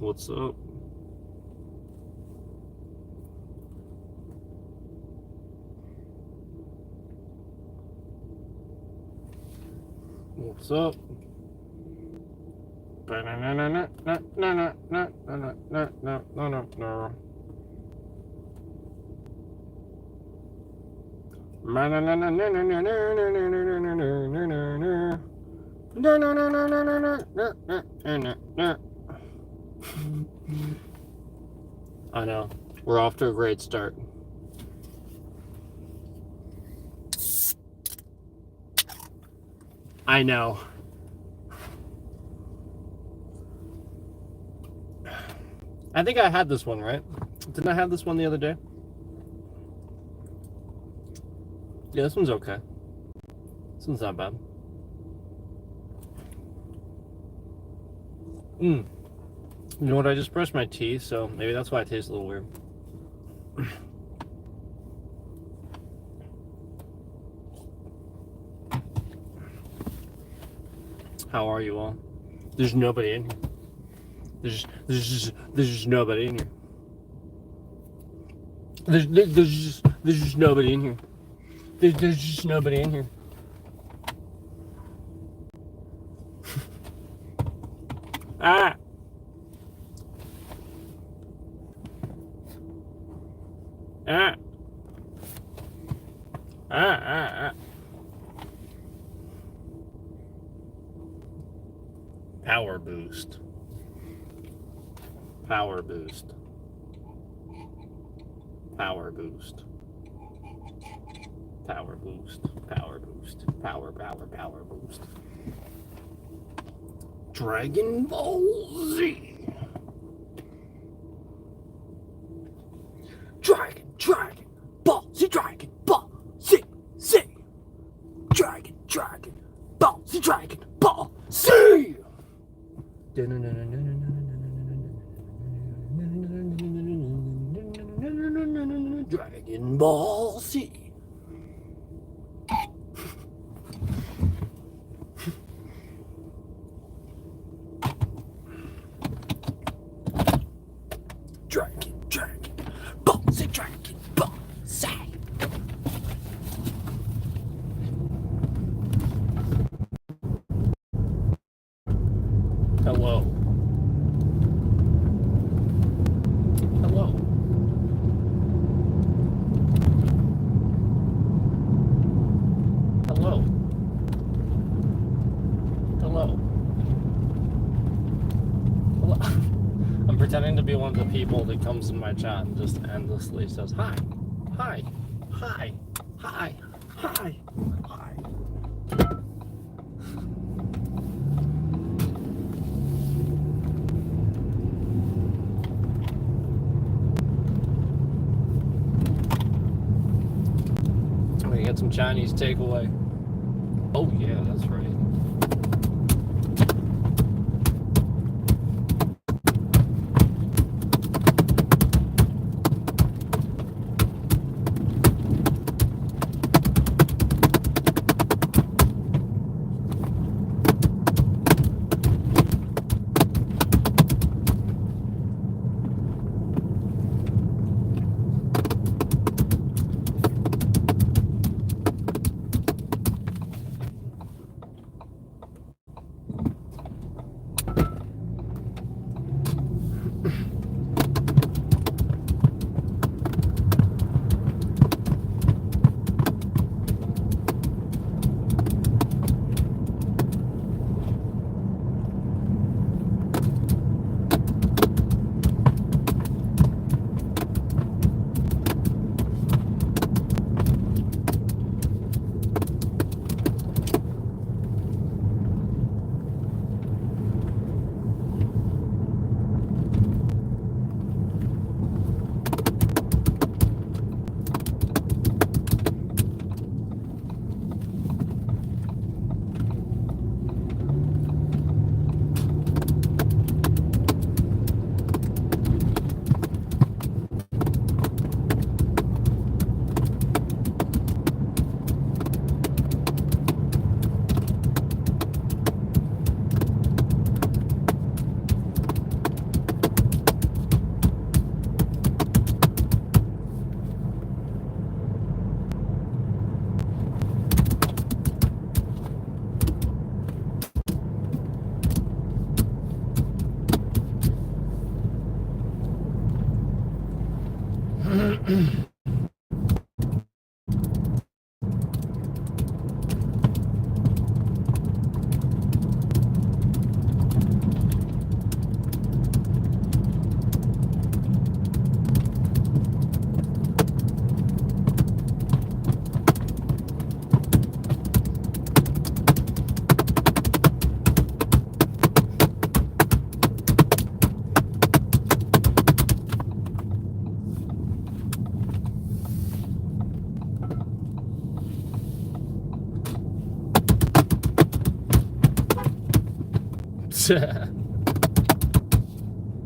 What's up? What's up? I know. We're off to a great start. I know. I think I had this one, right? Didn't I have this one the other day? Yeah, this one's okay. This one's not bad. You know what? I just brushed my teeth, so maybe that's why it tastes a little weird. How are you all? There's nobody in here. There's just nobody in here. There's just nobody in here. There's just nobody in here. Ah. Ah. Ah. Power boost. Power boost. Power boost. Power boost. Power boost. Power boost. Dragon Ball Z. Dragon Ball Z. Dragon Ball Z. Dragon Ball Z. Dragon Ball Z. Dragon Ball Z. Dragon Ball Z. Dragon Ball Z. Hello. I'm pretending to be one of the people that comes in my chat and just endlessly says hi. I'm gonna get some Chinese takeaway. Oh yeah, that's right.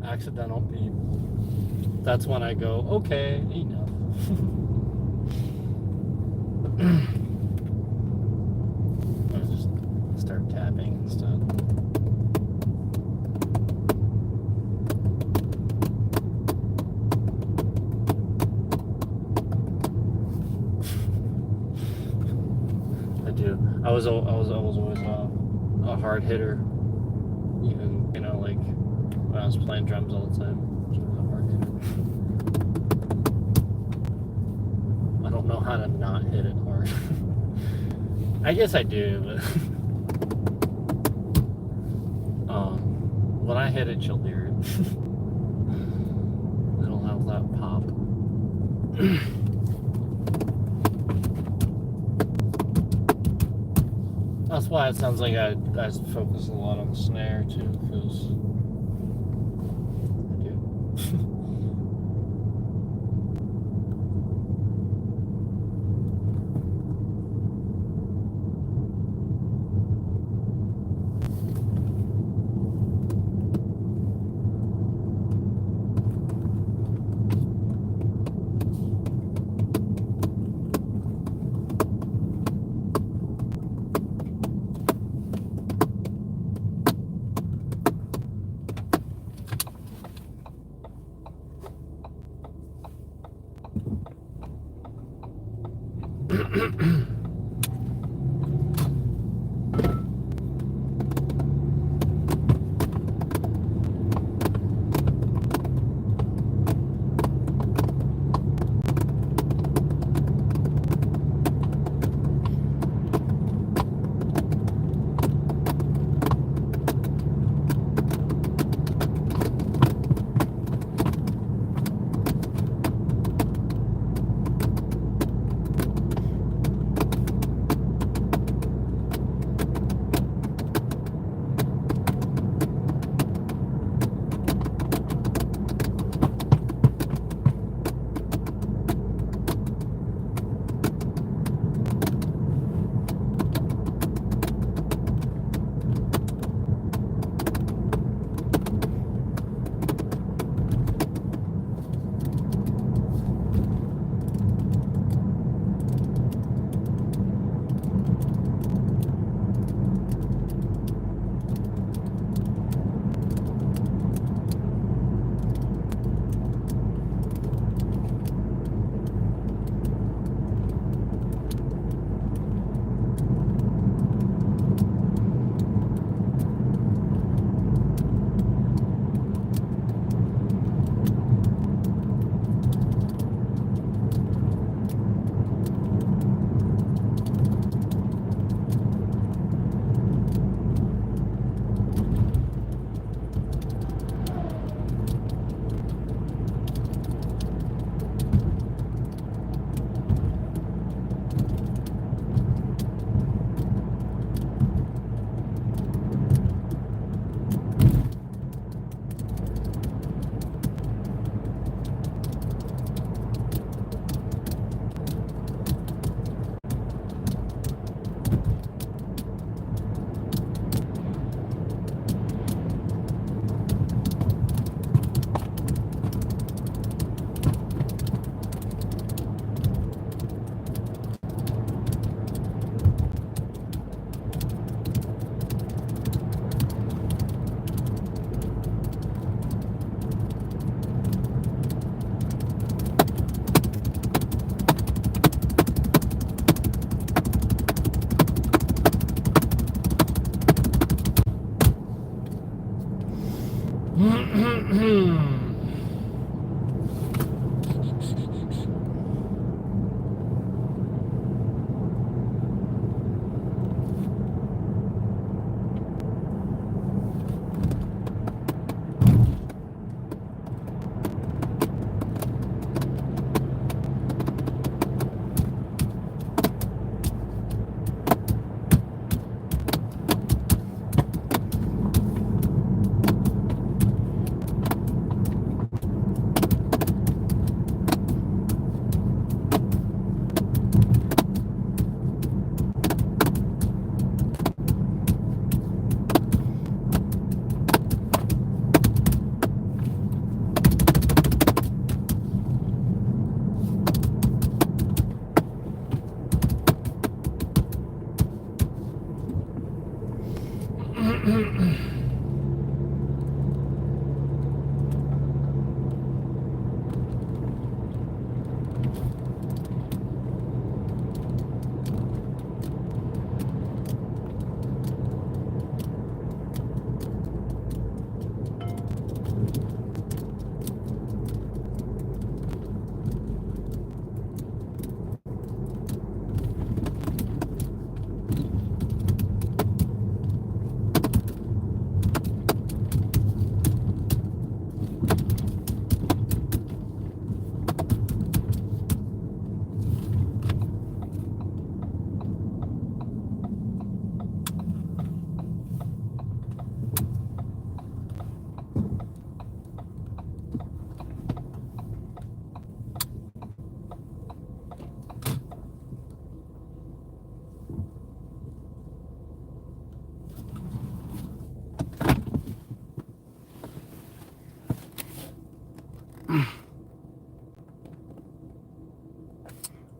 Accidental beep. That's when I go, okay, enough. I'll just start tapping instead. I do. I was always a hard hitter. Even, like when I was playing drums all the time. I don't know how to not hit it hard. I guess I do, but when I hit it, you'll hear it. It'll have that pop. That's why it sounds like I focus a lot on the snare too, because I do.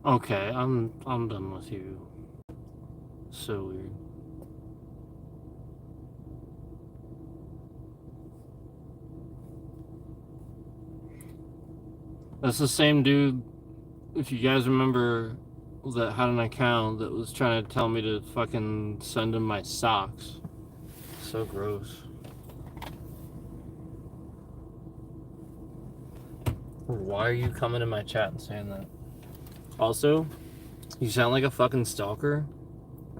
Okay, I'm done with you. So weird. That's the same dude, if you guys remember, that had an account that was trying to tell me to fucking send him my socks. So gross. Why are you coming in my chat and saying that? Also, you sound like a fucking stalker.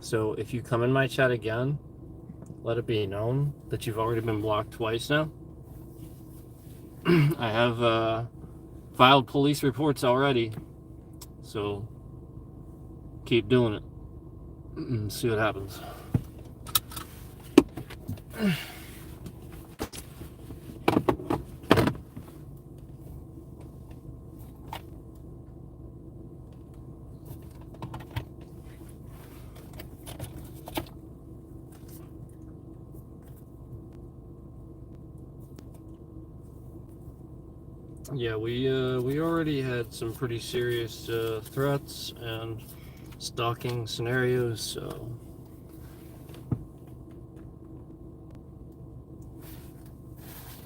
So if you come in my chat again, let it be known that you've already been blocked twice now. I have filed police reports already. So keep doing it. See what happens. Yeah, we already had some pretty serious threats and stalking scenarios, so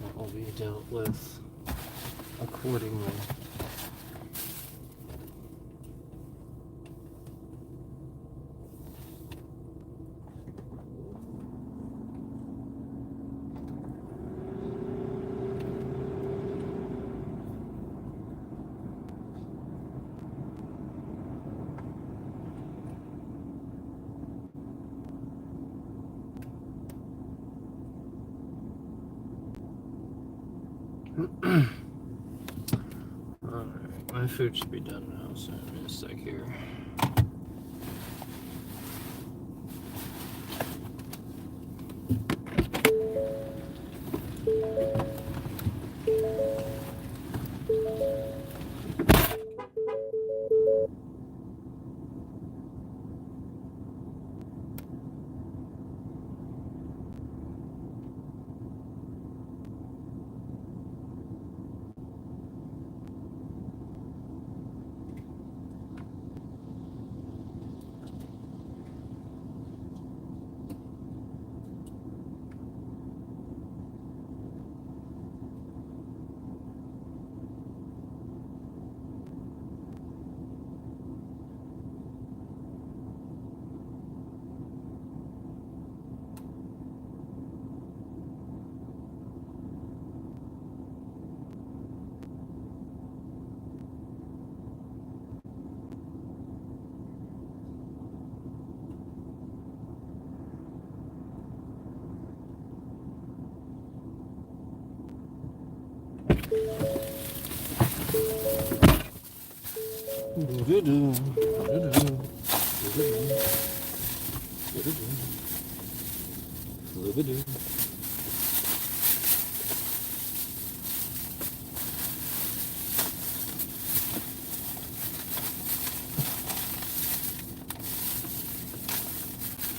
that will be dealt with accordingly. Alright, my food should be done now, so give me a sec here.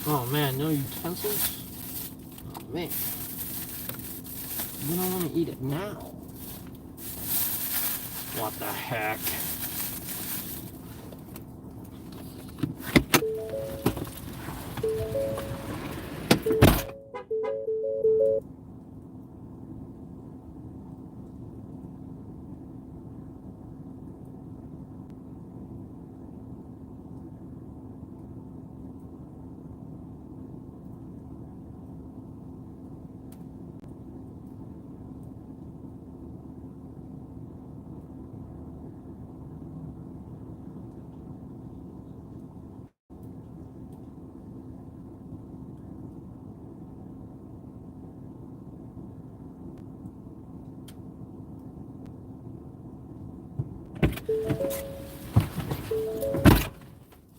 Oh man, no utensils? Oh man. You don't want to eat it now. What the heck?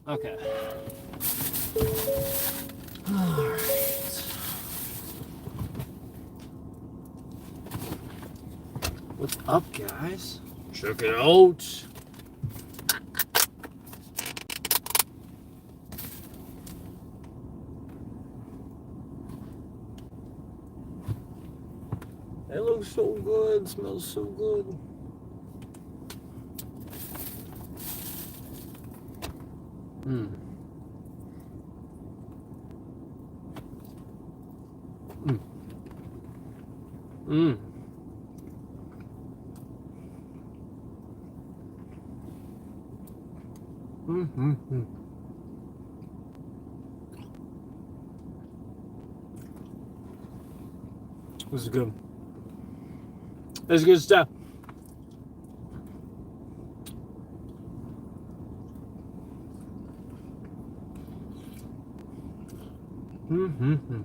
Okay. Alright. What's up, guys? Check it out. It looks so good, smells so good. Mmm. Mmm. Mmm. Mm. This is good. This is good stuff. Mm-hmm.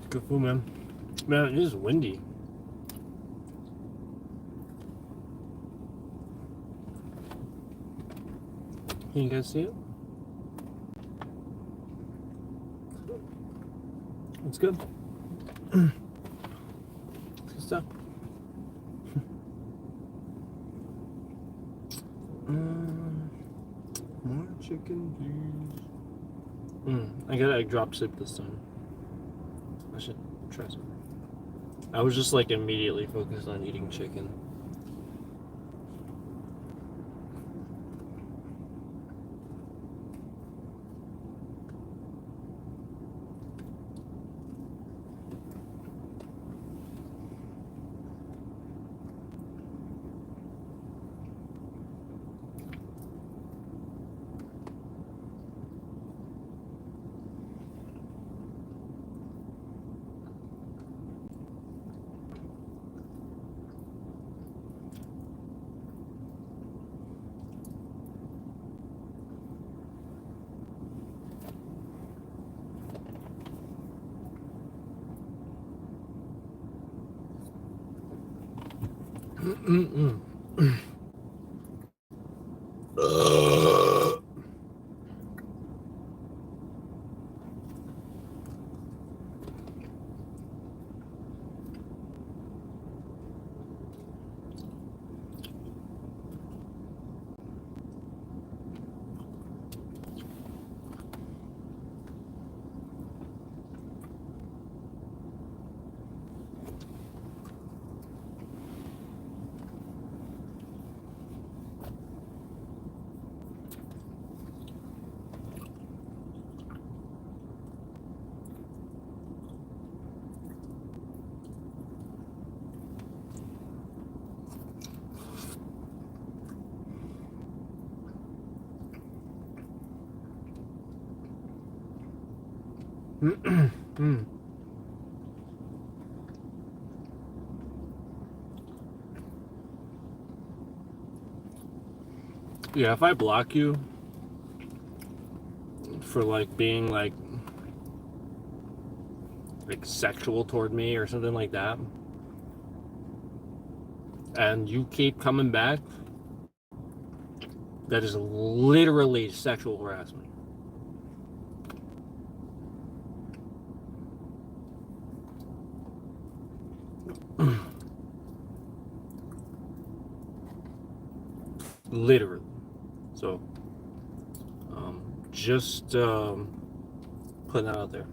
Good food, man. Man, it is windy. Can you guys see it? It's good. Good stuff. More chicken, please. I got egg drop soup this time. I should try some. I was just like immediately focused on eating chicken. Yeah, if I block you for like being like sexual toward me or something like that, and you keep coming back, that is literally sexual harassment. Literally. So, just putting that out there.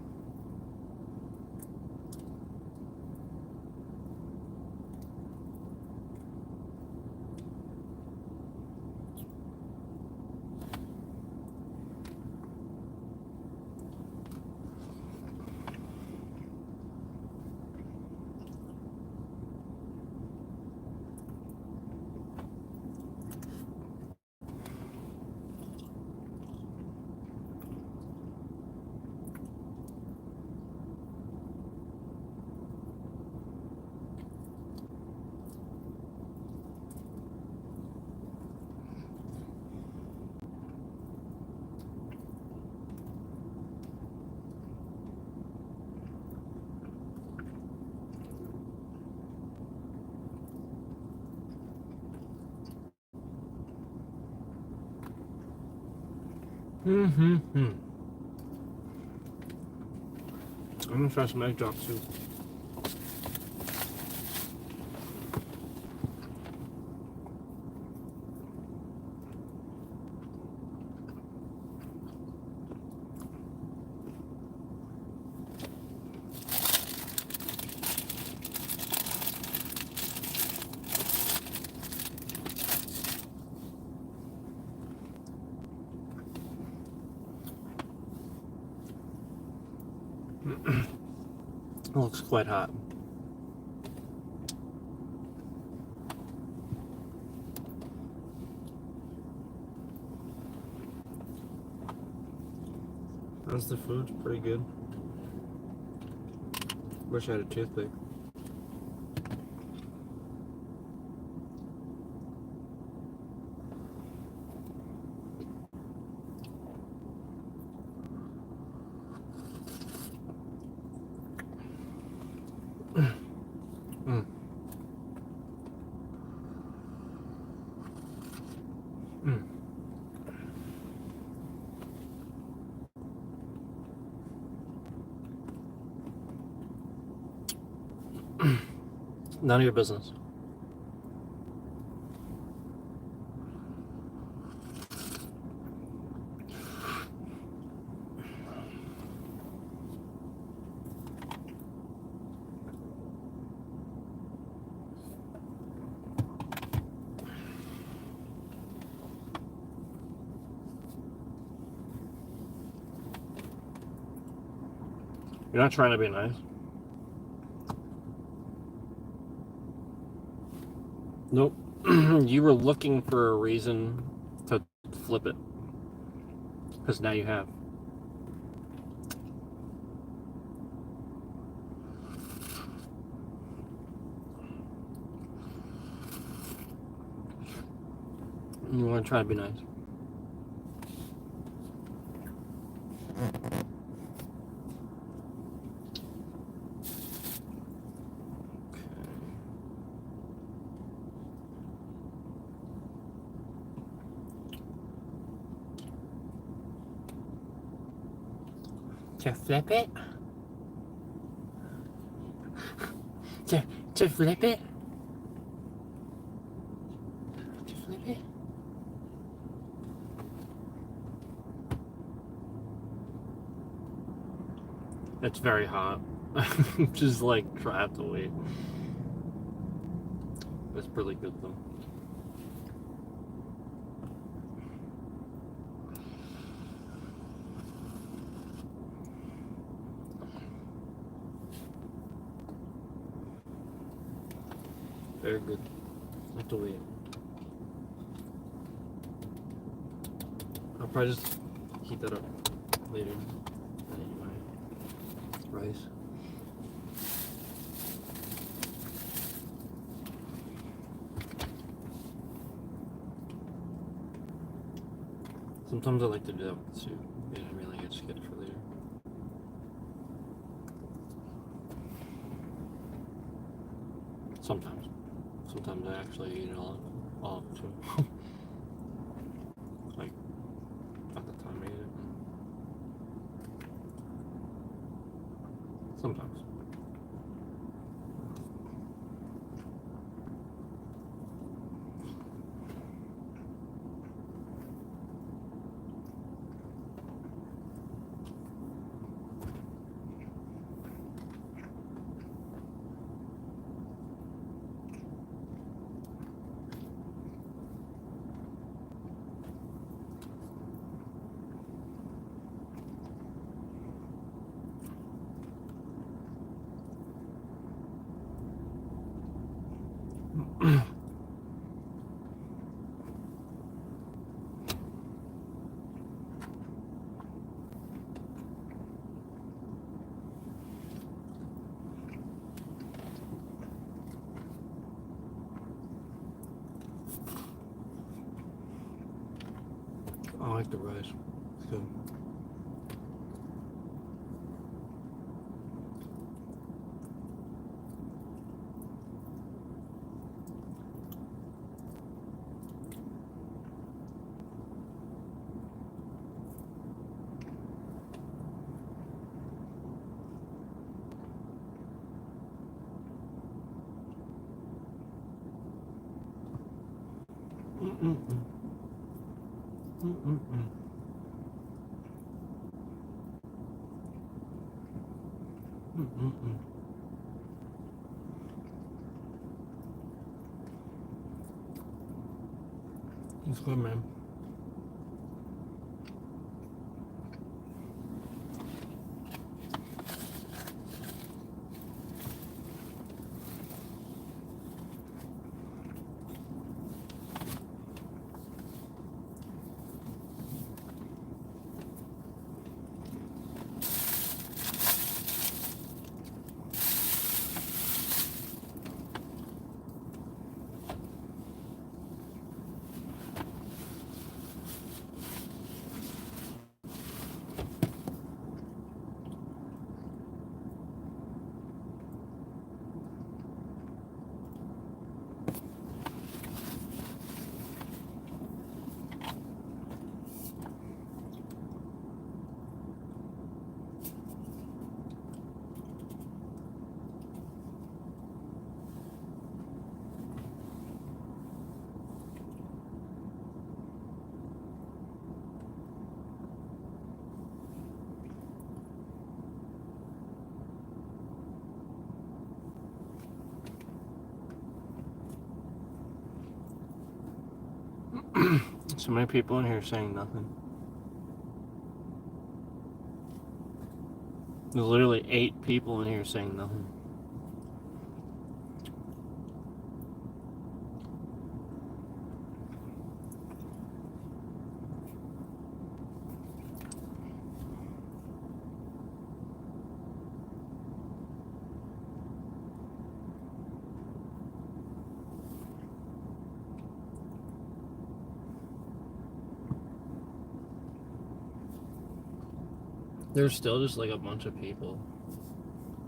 I'm gonna try some egg drops too. It looks quite hot. How's the food? Pretty good. Wish I had a toothpick. Mm. Mm. None of your business. You're not trying to be nice. Nope. You were looking for a reason to flip it. Because now you have. You want to try to be nice. To flip it? To flip it? To flip it? It's very hot. Just like trapped away. It's pretty good though. Very good. Have to wait. I'll probably just heat that up later. Anyway, rice. Sometimes I like to do that with soup. Yeah, I really just get it for later. Sometimes. Sometimes I actually eat it all of it too. Like, at the time I eat it. Sometimes. I like the rice. It's good. Mm-mm-mm. Mm-mm-mm. Mm-mm-mm. It's good, man. So many people in here saying nothing. There's literally 8 people in here saying nothing. There's still just like a bunch of people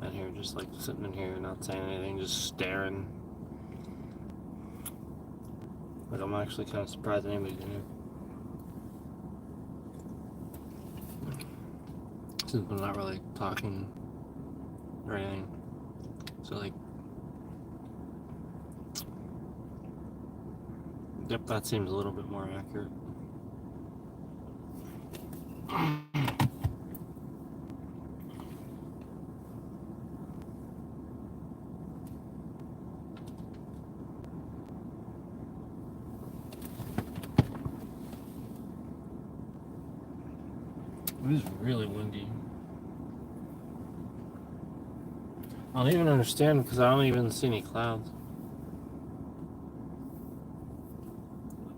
in here, just like sitting in here, not saying anything, just staring. Like, I'm actually kind of surprised anybody's in here. Since I'm not really talking or anything. So, like, yep, that seems a little bit more accurate. It is really windy. I don't even understand because I don't even see any clouds.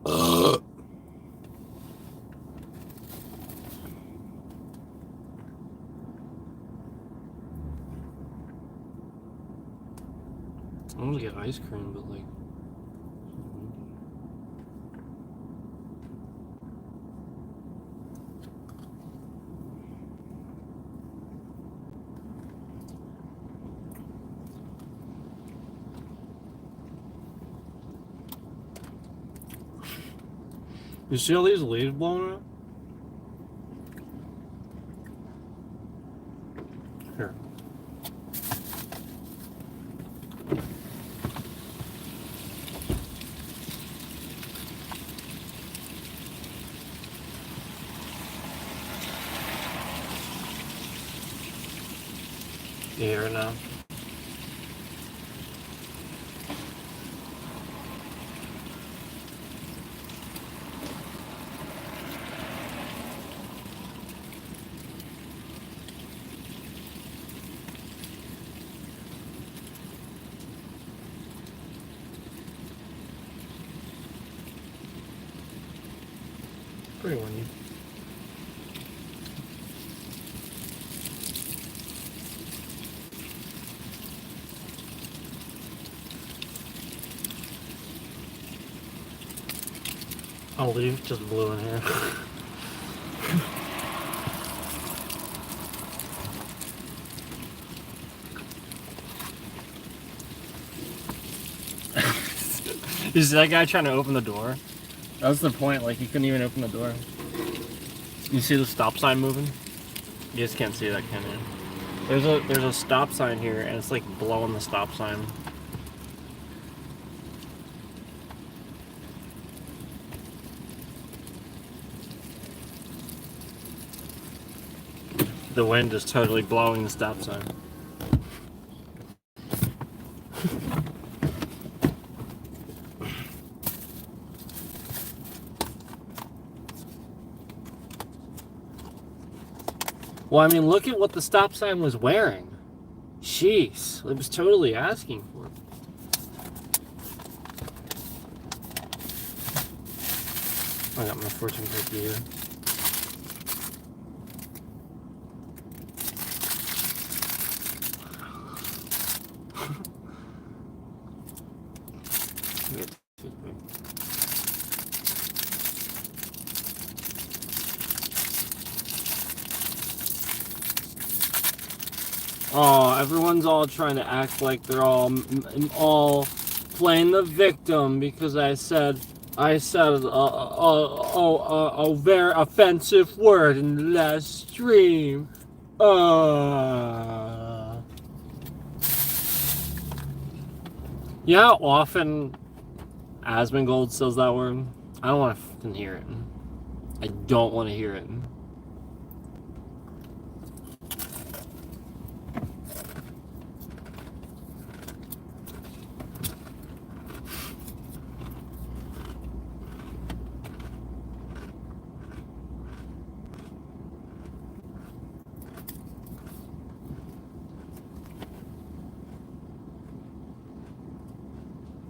I want to get ice cream, but like. You see all these leaves blowing up? Here. You hear it now? Pretty windy. I'll leave, just blew in here. Is that guy trying to open the door? That was the point, like he couldn't even open the door. You see the stop sign moving? You just can't see that, can you? There's a stop sign here and it's like blowing the stop sign. The wind is totally blowing the stop sign. Well, I mean, look at what the stop sign was wearing. Jeez, it was totally asking for it. I got my fortune cookie here. Oh, everyone's all trying to act like they're all playing the victim because I said a very offensive word in the last stream. You know how often Asmongold says that word? I don't want to fucking hear it. I don't want to hear it.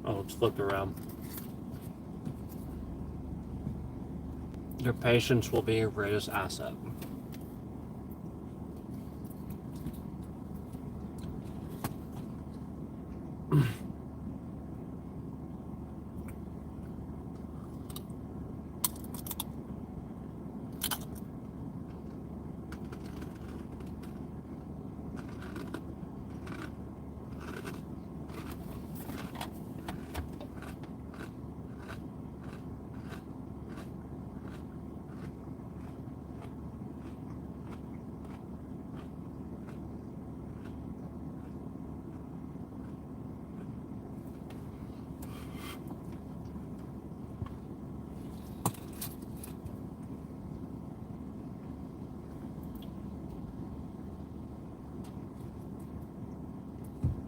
Oh, it's flipped around. Your patience will be your greatest asset.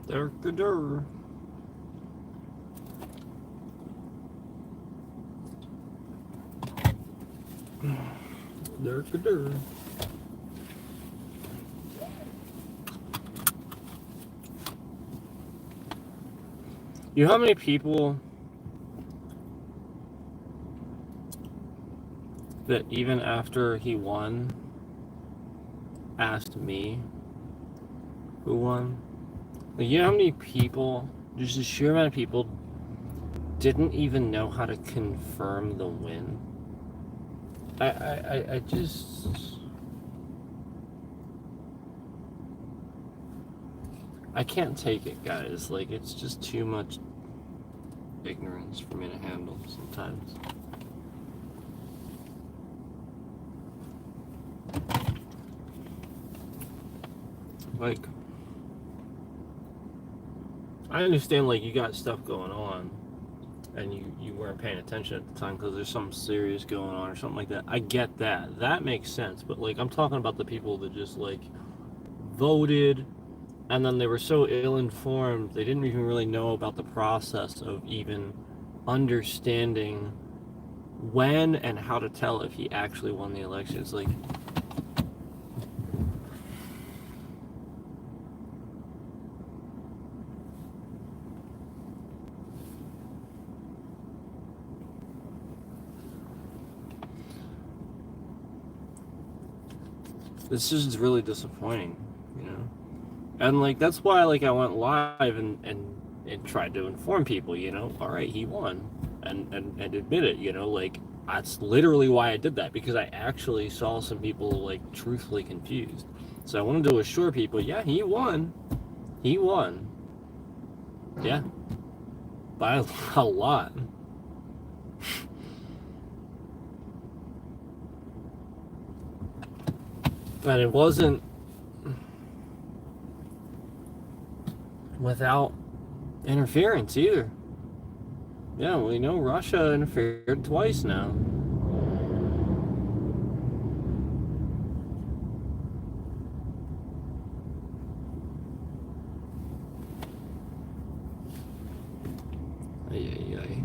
Derkadur. Derkadur. You know how many people that even after he won asked me who won? Like, you know how many people, just a sheer amount of people, didn't even know how to confirm the win? I just... I can't take it, guys. Like, it's just too much ignorance for me to handle sometimes. Like, I understand, like, you got stuff going on and you weren't paying attention at the time because there's something serious going on or something like that. I get that. That makes sense. But, like, I'm talking about the people that just, like, voted and then they were so ill-informed, they didn't even really know about the process of even understanding when and how to tell if he actually won the election. It's like... This is really disappointing, you know? And, like, that's why, like, I went live and tried to inform people, you know? All right, he won. And admit it, you know? Like, that's literally why I did that, because I actually saw some people, like, truthfully confused. So I wanted to assure people, yeah, he won. He won. Yeah. By a lot. And it wasn't without interference either. Yeah, we know Russia interfered twice now. Ay, ay, ay.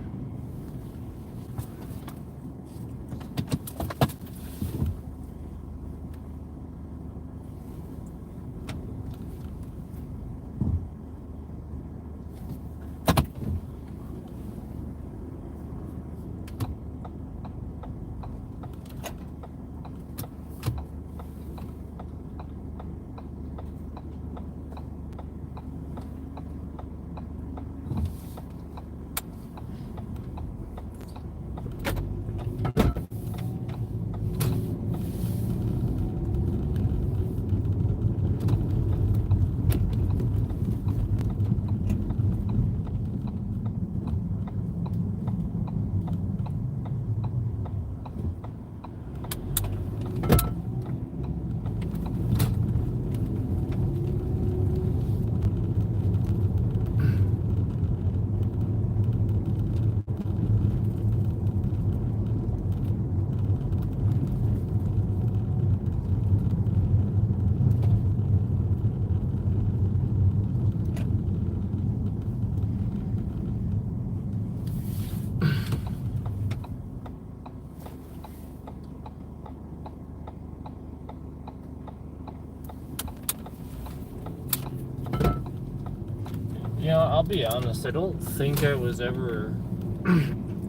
You know, I'll be honest, I don't think I was ever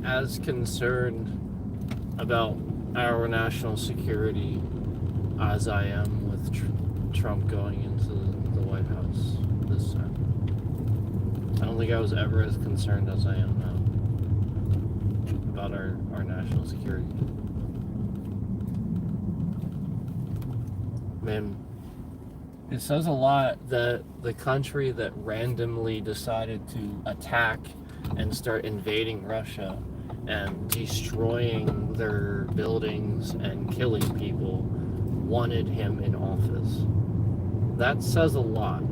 as concerned about our national security as I am with Trump going into the White House this time. I don't think I was ever as concerned as I am now about our national security. Man, it says a lot that the country that randomly decided to attack and start invading Russia and destroying their buildings and killing people wanted him in office. That says a lot.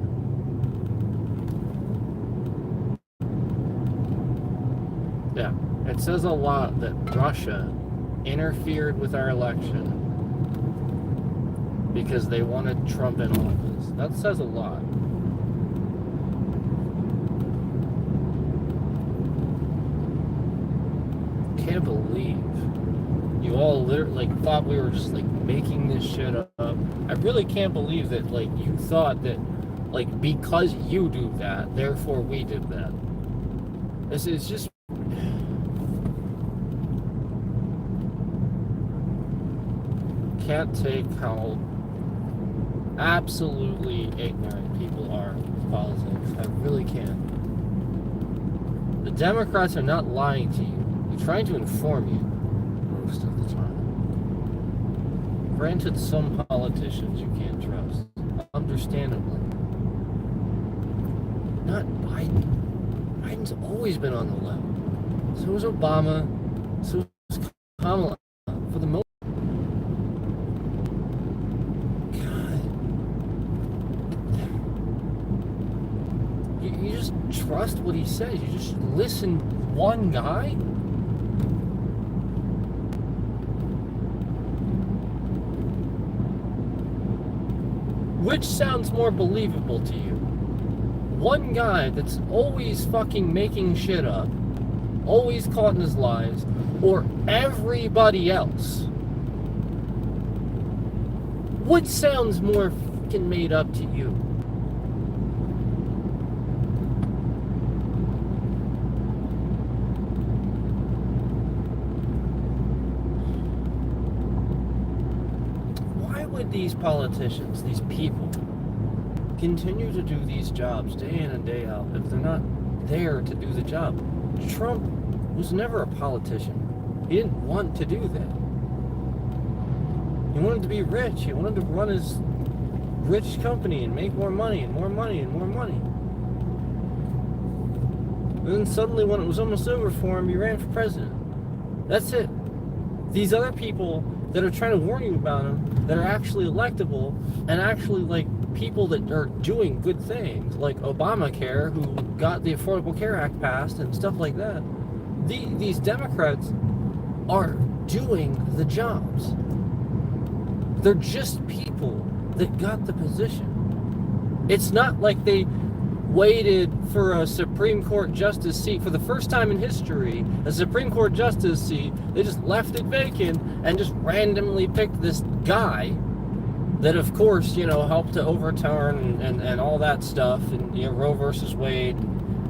Yeah, it says a lot that Russia interfered with our election because they wanted Trump in office. That says a lot. Can't believe you all literally thought we were just making this shit up. I really can't believe that you thought that because you do that, therefore we did that. This is just can't take how absolutely ignorant people are of politics. I really can't. The Democrats are not lying to you. They're trying to inform you most of the time. Granted, some politicians you can't trust. Understandably. Not Biden. Biden's always been on the left. So was Obama. So was Kamala. For the most you just trust what he says. You just listen one guy. Which sounds more believable to you? One guy that's always fucking making shit up, always caught in his lies, or everybody else? What sounds more fucking made up to you? These politicians, these people, continue to do these jobs day in and day out if they're not there to do the job. Trump was never a politician. He didn't want to do that. He wanted to be rich. He wanted to run his rich company and make more money and more money and more money. And then suddenly, when it was almost over for him, he ran for president. That's it. These other people that are trying to warn you about him, that are actually electable, and actually people that are doing good things, like Obamacare, who got the Affordable Care Act passed and stuff like that. These Democrats are doing the jobs. They're just people that got the position. It's not like they waited for a Supreme Court justice seat for the first time in history, a Supreme Court justice seat. They just left it vacant and just randomly picked this guy that, of course, you know, helped to overturn and all that stuff, and, you know, Roe versus Wade,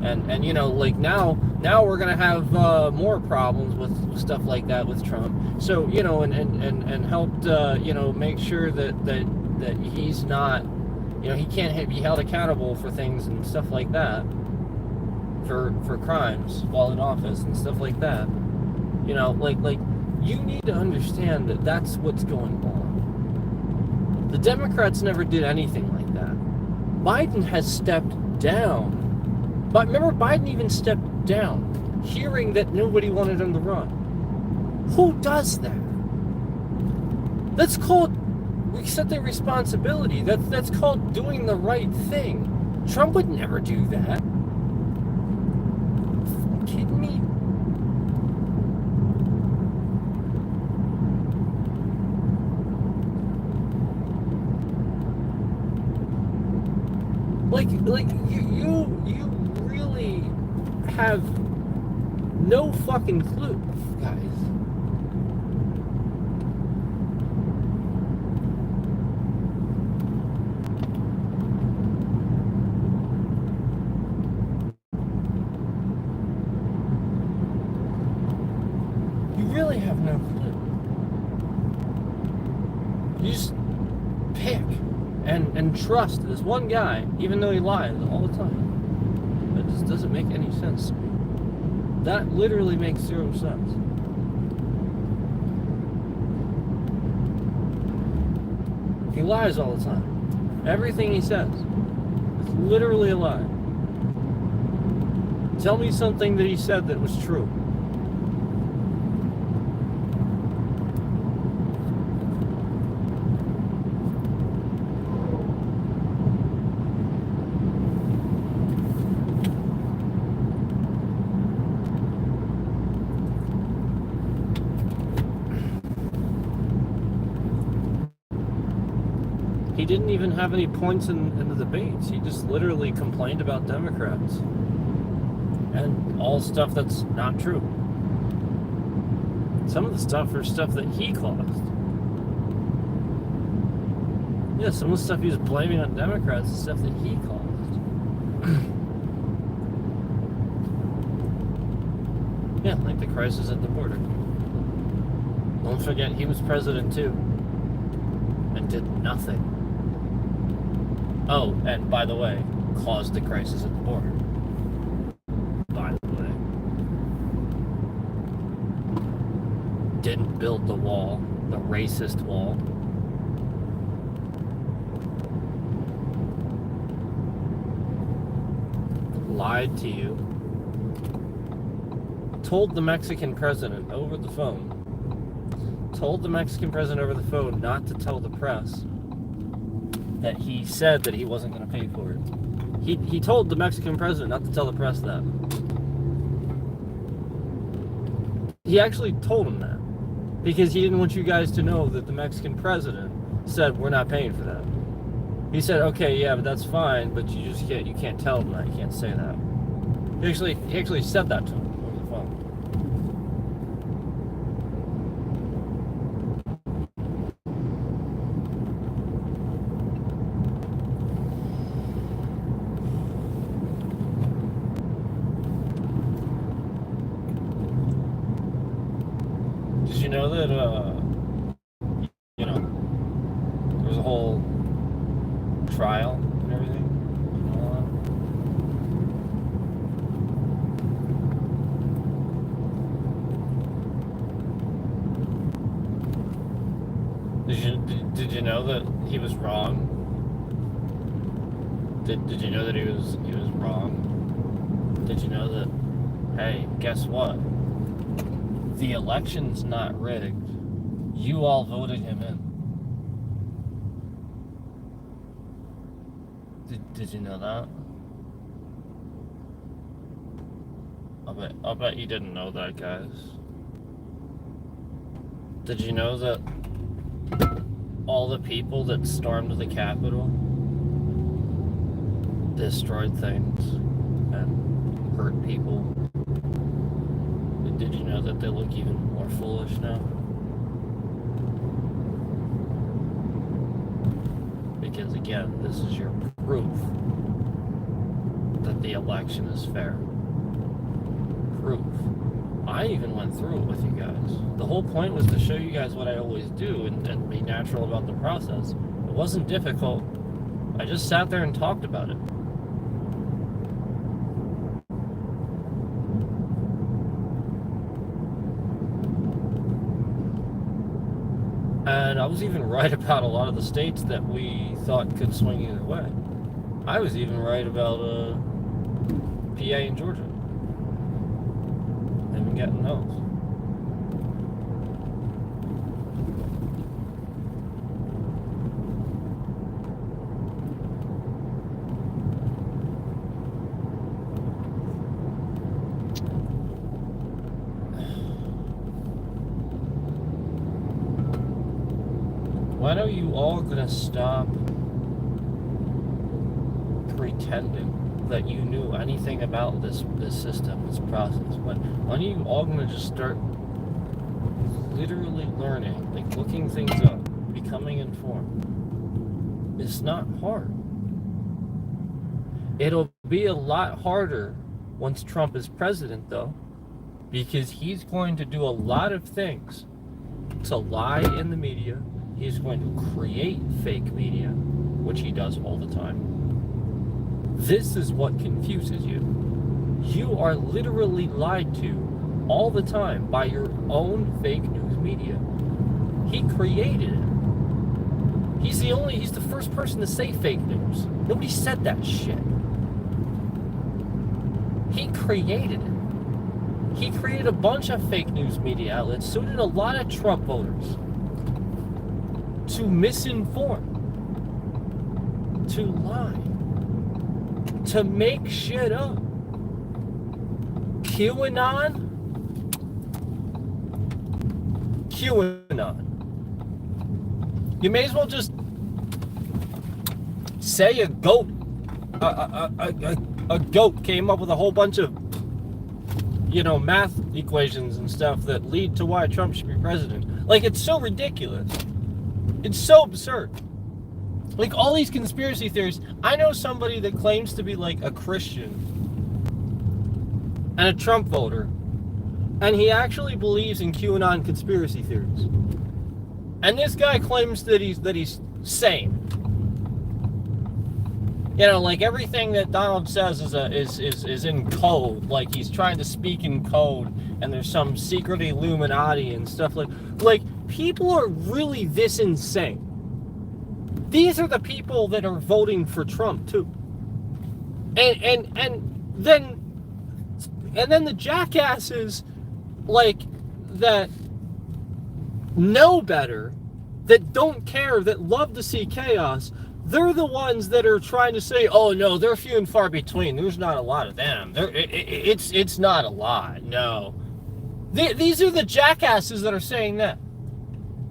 and you know, like now we're gonna have more problems with stuff like that with Trump. So, you know, and helped you know, make sure that he's not, you know, he can't be held accountable for things and stuff like that, for crimes while in office and stuff like that. You know, like you need to understand that that's what's going on. The Democrats never did anything like that. Biden has stepped down. But remember, Biden even stepped down, hearing that nobody wanted him to run. Who does that? That's called accepting responsibility. That's called doing the right thing. Trump would never do that. Are you kidding me? Like you really have no fucking clue, guys. You really have no clue. You just pick and trust this one guy, even though he lies all the time. That just doesn't make any sense to me. That literally makes zero sense. He lies all the time. Everything he says is literally a lie. Tell me something that he said that was true. He didn't even have any points in the debates. He just literally complained about Democrats and all stuff that's not true. Some of the stuff are stuff that he caused. Yeah, some of the stuff he was blaming on Democrats is stuff that he caused. Yeah, like the crisis at the border. Don't forget, he was president too and did nothing. Oh, and by the way, caused the crisis at the border. By the way. Didn't build the wall, the racist wall. Lied to you. Told the Mexican president over the phone. Told the Mexican president over the phone not to tell the press that he said that he wasn't going to pay for it. He told the Mexican president not to tell the press that. He actually told him that because he didn't want you guys to know that the Mexican president said we're not paying for that. He said, okay, yeah, but that's fine, but you can't tell him that. You can't say that. He actually said that to him over the phone. Did you know that, you know, there was a whole trial and everything? Did you know that he was wrong? Did you know that he was wrong? Did you know that, hey, guess what? The election's not rigged. You all voted him in. Did you know that? I'll bet you didn't know that, guys. Did you know that all the people that stormed the Capitol destroyed things and hurt people. Did you know that they look even more foolish now? Because again, this is your proof that the election is fair. Proof. I even went through it with you guys. The whole point was to show you guys what I always do and be natural about the process. It wasn't difficult. I just sat there and talked about it. And I was even right about a lot of the states that we thought could swing either way. I was even right about PA and Georgia. They've been getting those. When are you all gonna stop pretending that you knew anything about this system, this process? When are you all gonna just start literally learning, like looking things up, becoming informed? It's not hard. It'll be a lot harder once Trump is president, though, because he's going to do a lot of things to lie in the media. He's going to create fake media, which he does all the time. This is what confuses you. You are literally lied to all the time by your own fake news media. He created it. He's the first person to say fake news. Nobody said that shit. He created it. He created a bunch of fake news media outlets. So did a lot of Trump voters. To misinform, to lie, to make shit up. QAnon. You may as well just say a goat. A goat came up with a whole bunch of, math equations and stuff that lead to why Trump should be president. Like, it's so ridiculous. It's so absurd. Like, all these conspiracy theories. I know somebody that claims to be like a Christian and a Trump voter, and he actually believes in QAnon conspiracy theories. And this guy claims that he's sane. Like everything that Donald says is in code. Like he's trying to speak in code, and there's some secret Illuminati and stuff like people are really this insane. These are the people that are voting for Trump too. And then the jackasses like that know better, that don't care, that love to see chaos. They're the ones that are trying to say, oh no, they're few and far between. There's not a lot of them. It's not a lot. No. These are the jackasses that are saying that.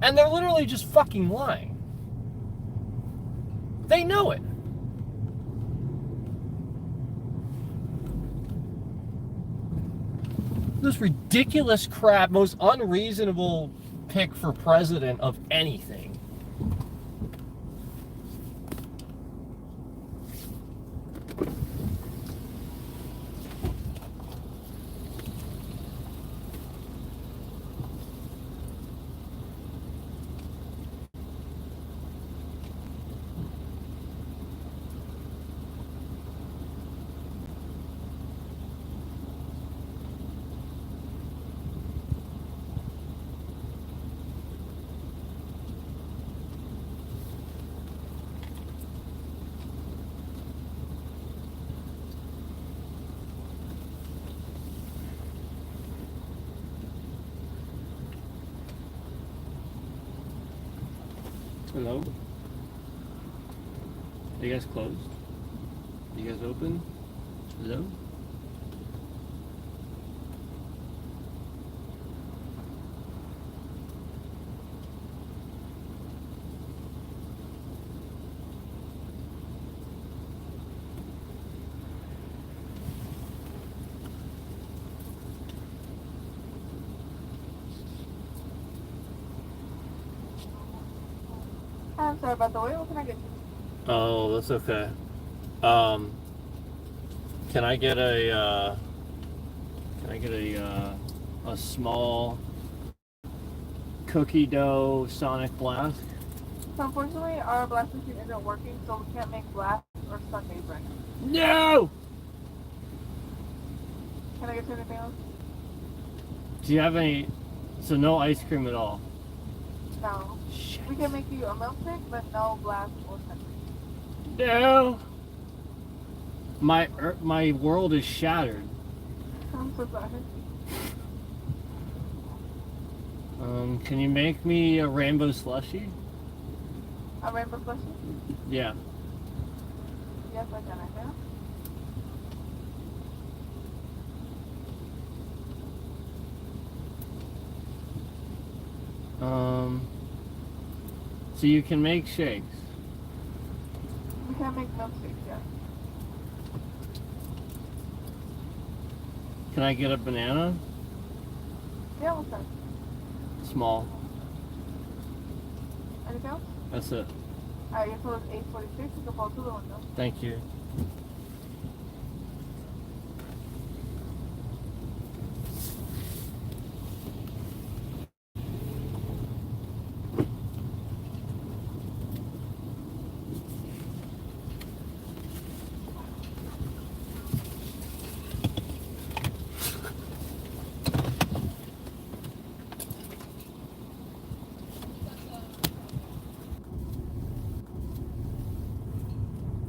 And they're literally just fucking lying. They know it. This ridiculous crap, most unreasonable pick for president of anything. Hello? Are you guys closed? Are you guys open? Hello? Sorry about the wait. What can I get you? Oh, that's okay. Can I get a small cookie dough Sonic Blast? So unfortunately, our blast machine isn't working, so we can't make blast or sundaes right now. No! Can I get you anything else? Do you have any... So no ice cream at all? No. Shit. We can make you a milkshake, but no blast or sundaes. No! My world is shattered. I'm so sorry. Can you make me a rainbow slushie? A rainbow slushie? Yeah. Yes, I can. So you can make shakes. We can make milkshakes, yeah. Can I get a banana? Yeah, what's that? Small. Anything else? That's it. Alright, your total is $8.46. You can fall through the window. Thank you.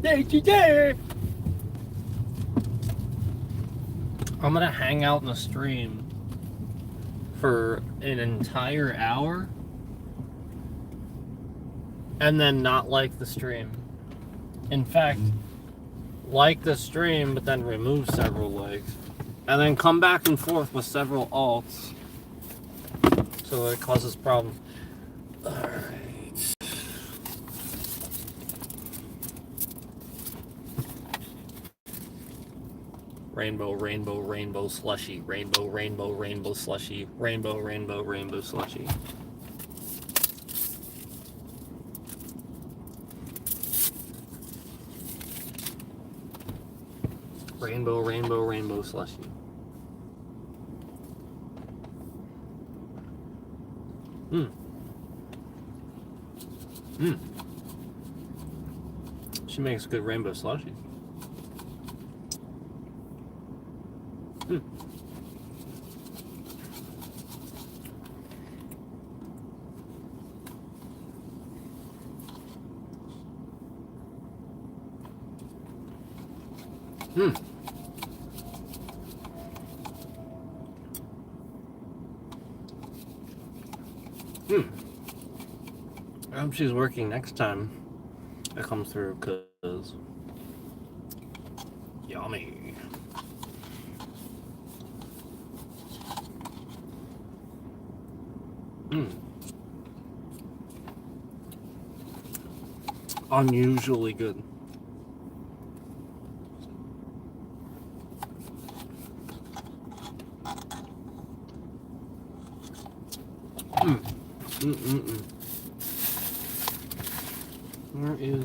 Thank you, Dave. I'm gonna hang out in the stream for an entire hour and then not like the stream. In fact, like the stream, but then remove several likes. And then come back and forth with several alts. So that it causes problems. Alright. Rainbow, rainbow, rainbow slushy. Rainbow, rainbow, rainbow slushy. Rainbow, rainbow, rainbow slushy. Rainbow, rainbow, rainbow slushy. She makes good rainbow slushy. I hope she's working next time I come through, cause yummy. Unusually good. Where is...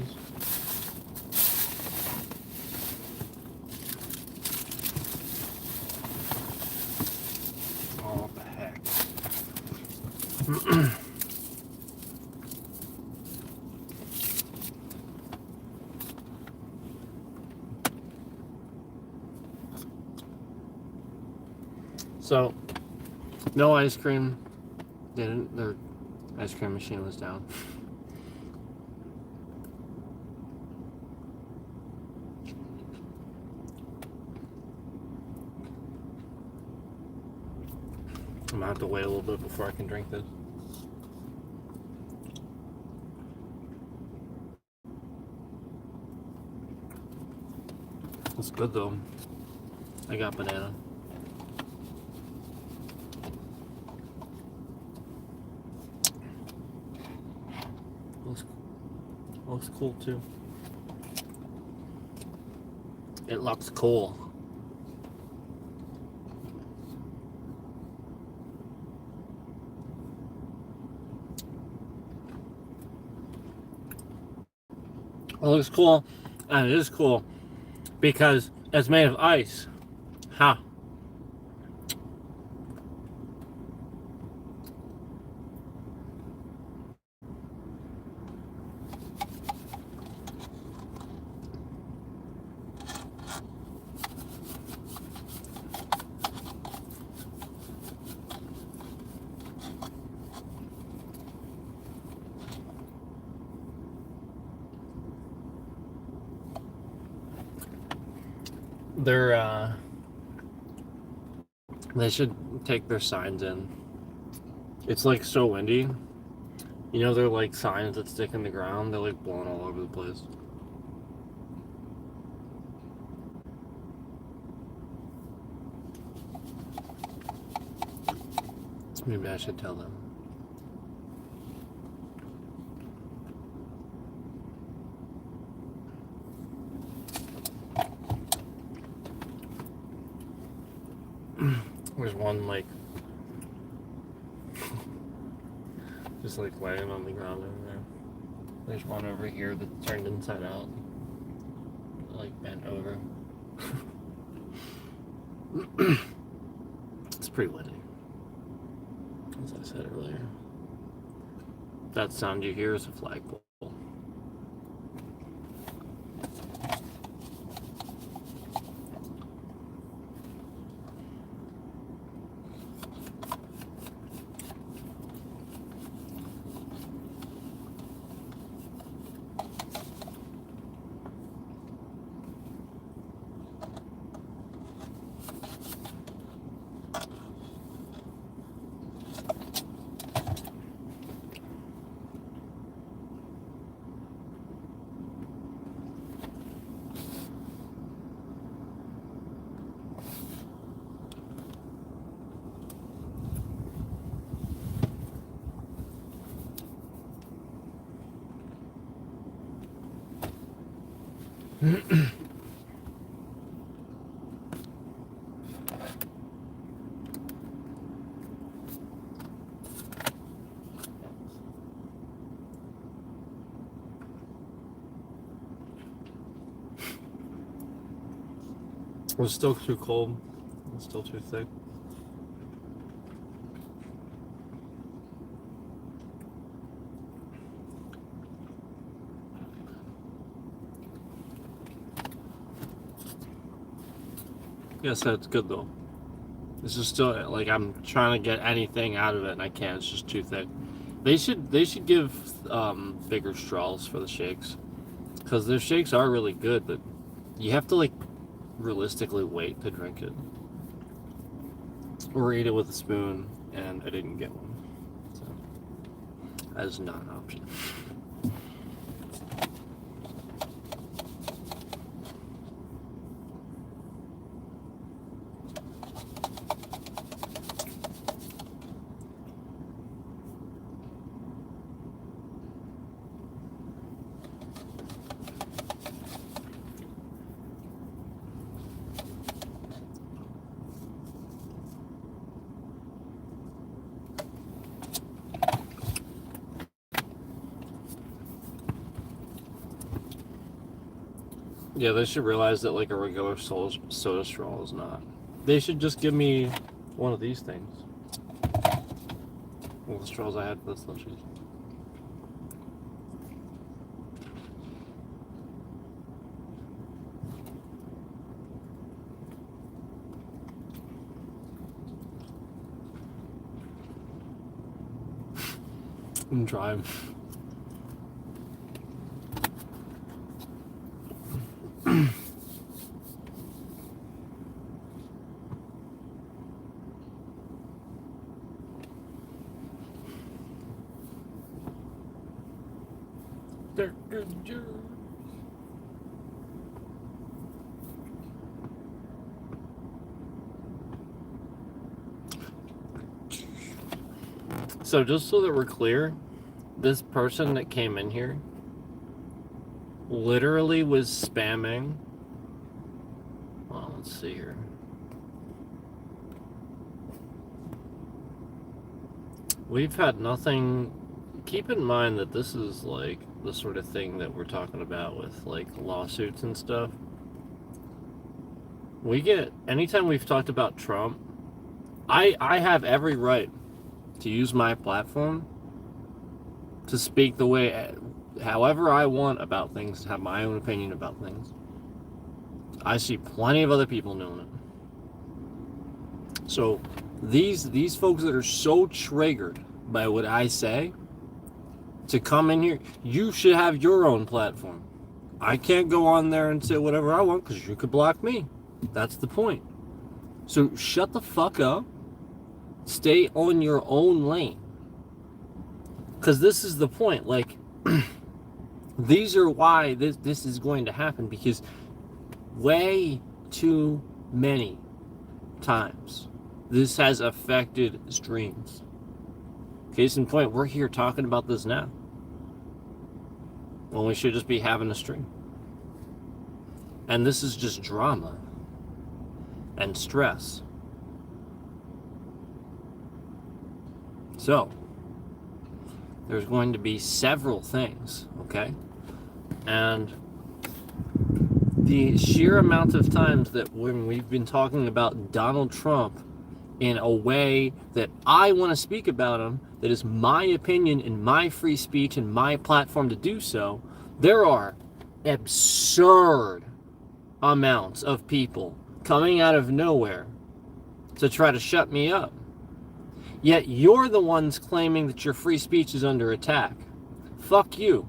Oh, what the heck? So, no ice cream. Their ice cream machine was down. I'm gonna have to wait a little bit before I can drink this. It's good though. I got banana. Looks cool too. It looks cool. It looks cool, and it is cool because it's made of ice. Ha. Huh. They should take their signs in. It's like so windy. You know, they're like signs that stick in the ground. They're like blowing all over the place. Maybe I should tell them. There's one like just like laying on the ground over there. There's one over here that's turned inside out, like bent over. It's pretty windy, as I said earlier. That sound you hear is a flagpole. It was still too cold. It was still too thick. Yes, that's good though. This is still like I'm trying to get anything out of it and I can't. It's just too thick. They should give bigger straws for the shakes, because their shakes are really good, but you have to like realistically wait to drink it or eat it with a spoon, and I didn't get one, so that is not an option. Yeah, they should realize that like a regular soda straw is not. They should just give me one of these things. All the straws I had for the slushies. And try them. They're good. So just so that we're clear, this person that came in here literally was spamming. Well, let's see here. We've had nothing keep in mind that this is like the sort of thing that we're talking about with like lawsuits and stuff. Anytime we've talked about Trump, I have every right to use my platform to speak the way, however I want about things, have my own opinion about things. I see plenty of other people doing it. So these folks that are so triggered by what I say, to come in here, you should have your own platform. I can't go on there and say whatever I want because you could block me. That's the point. So shut the fuck up. Stay on your own lane. Because this is the point. Like, these are why this is going to happen. Because way too many times this has affected streams. Case in point, we're here talking about this now, when we should just be having a stream. And this is just drama and stress. So there's going to be several things, okay? And the sheer amount of times that when we've been talking about Donald Trump in a way that I want to speak about him, that is my opinion and my free speech and my platform to do so, there are absurd amounts of people coming out of nowhere to try to shut me up. Yet you're the ones claiming that your free speech is under attack. Fuck you.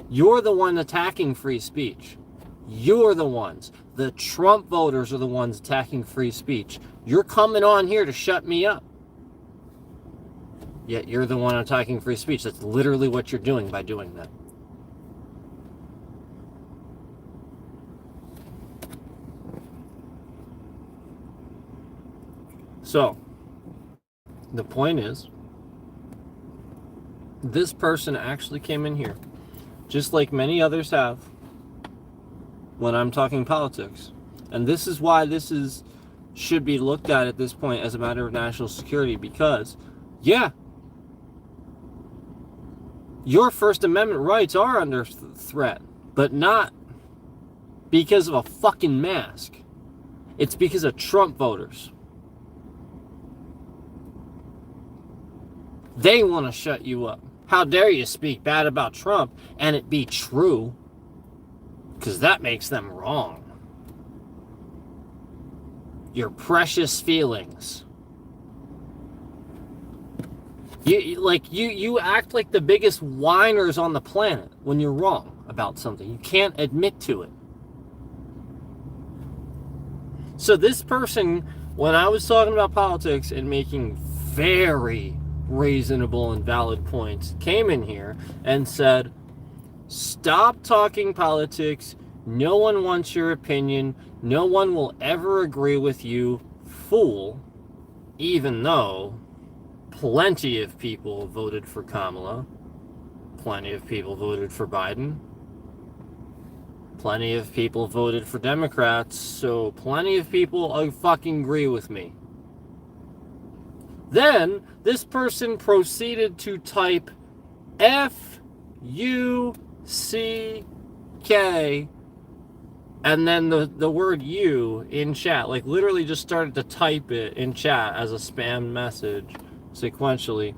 You're the one attacking free speech. You're the ones. The Trump voters are the ones attacking free speech. You're coming on here to shut me up. Yet you're the one attacking free speech. That's literally what you're doing by doing that. So, the point is, this person actually came in here, just like many others have, when I'm talking politics. And this is why should be looked at this point as a matter of national security, because, yeah, your First Amendment rights are under threat, but not because of a fucking mask. It's because of Trump voters. They want to shut you up. How dare you speak bad about Trump and it be true? Because that makes them wrong. Your precious feelings. You act like the biggest whiners on the planet when you're wrong about something. You can't admit to it. So this person, when I was talking about politics and making very reasonable and valid points, came in here and said, stop talking politics. No one wants your opinion. No one will ever agree with you, fool. Even though plenty of people voted for Kamala, plenty of people voted for Biden, plenty of people voted for Democrats, so plenty of people fucking agree with me. Then this person proceeded to type F-U-C-K and then the word you in chat, like literally just started to type it in chat as a spam message sequentially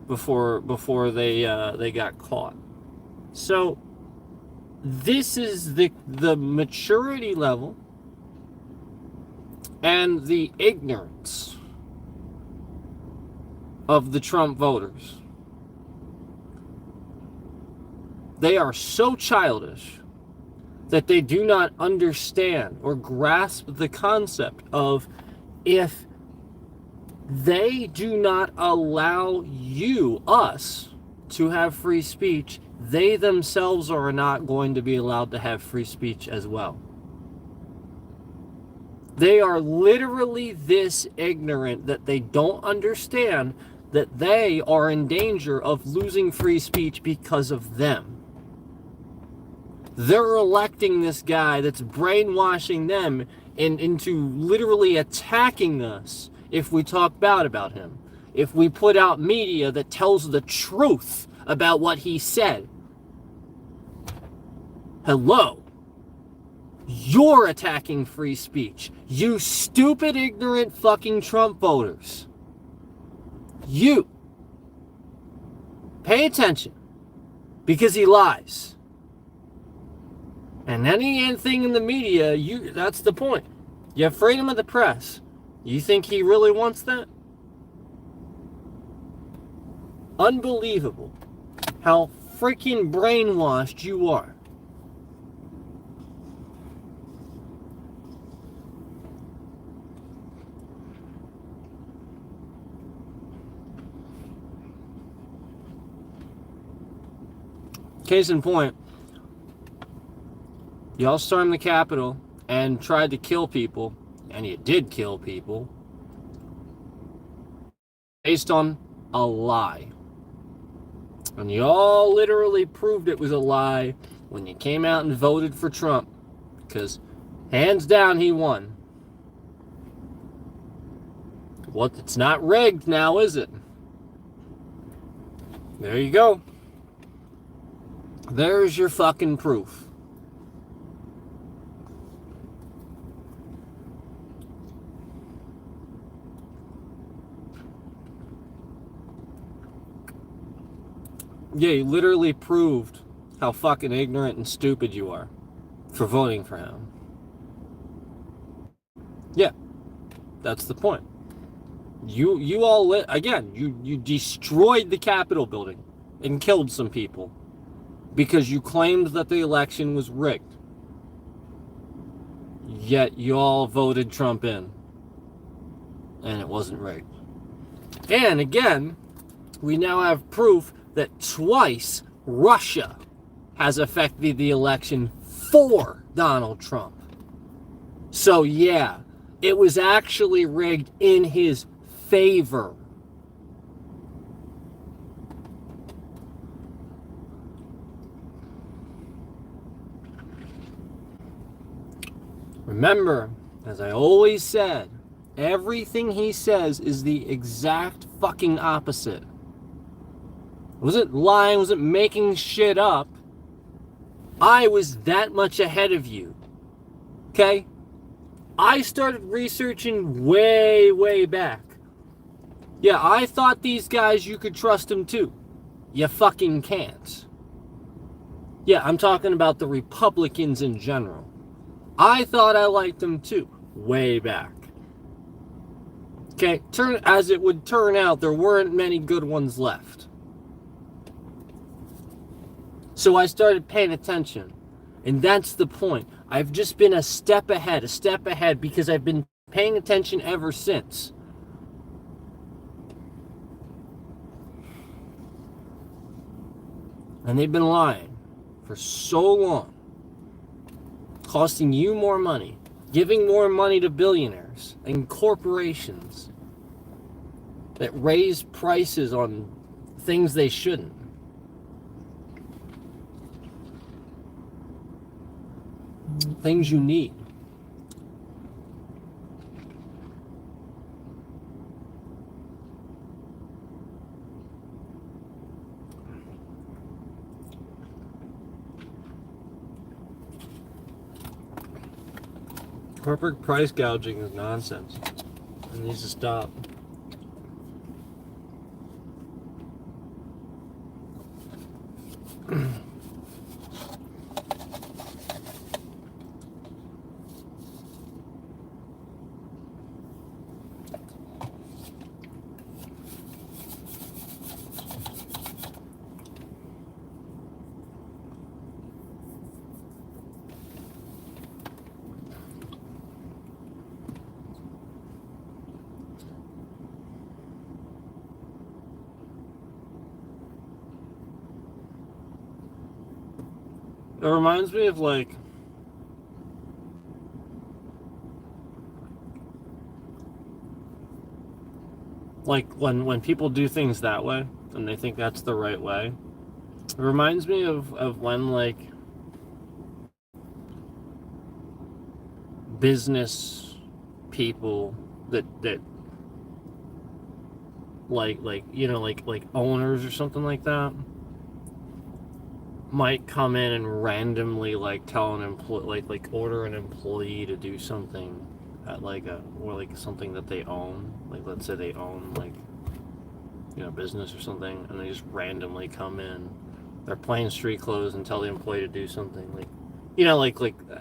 before they got caught. So this is the maturity level and the ignorance of the Trump voters. They are so childish that they do not understand or grasp the concept of, if they do not allow us to have free speech, they themselves are not going to be allowed to have free speech as well. They are literally this ignorant that they don't understand that they are in danger of losing free speech because of them. They're electing this guy that's brainwashing them into literally attacking us if we talk bad about him. if we put out media that tells the truth about what he said. Hello. You're attacking free speech. You stupid, ignorant fucking Trump voters. You. Pay attention. Because he lies. And anything in the media, that's the point. You have freedom of the press. You think he really wants that? Unbelievable how freaking brainwashed you are. Case in point, y'all stormed the Capitol and tried to kill people, and you did kill people, based on a lie. And y'all literally proved it was a lie when you came out and voted for Trump, because hands down he won. What? It's not rigged now, is it? There you go. There's your fucking proof. Yeah, you literally proved how fucking ignorant and stupid you are for voting for him. Yeah, that's the point. You all, again, you destroyed the Capitol building and killed some people because you claimed that the election was rigged. Yet you all voted Trump in. And it wasn't rigged. And again, we now have proof that twice Russia has affected the election for Donald Trump. So yeah, it was actually rigged in his favor. Remember, as I always said, everything he says is the exact fucking opposite. Wasn't lying, wasn't making shit up. I was that much ahead of you. Okay? I started researching way back. Yeah, I thought these guys, you could trust them too. You fucking can't. Yeah, I'm talking about the Republicans in general. I thought I liked them too, way back. Okay, as it would turn out, there weren't many good ones left. So I started paying attention. And that's the point. I've just been a step ahead because I've been paying attention ever since. And they've been lying for so long. Costing you more money. Giving more money to billionaires and corporations that raise prices on things they shouldn't. Things you need. Corporate price gouging is nonsense. It needs to stop. It reminds me of like when people do things that way and they think that's the right way. It reminds me of when like business people that like owners or something like that might come in and randomly like tell an employee, like order an employee to do something at or something that they own, like let's say they own business or something, and they just randomly come in, they're playing street clothes and tell the employee to do something, like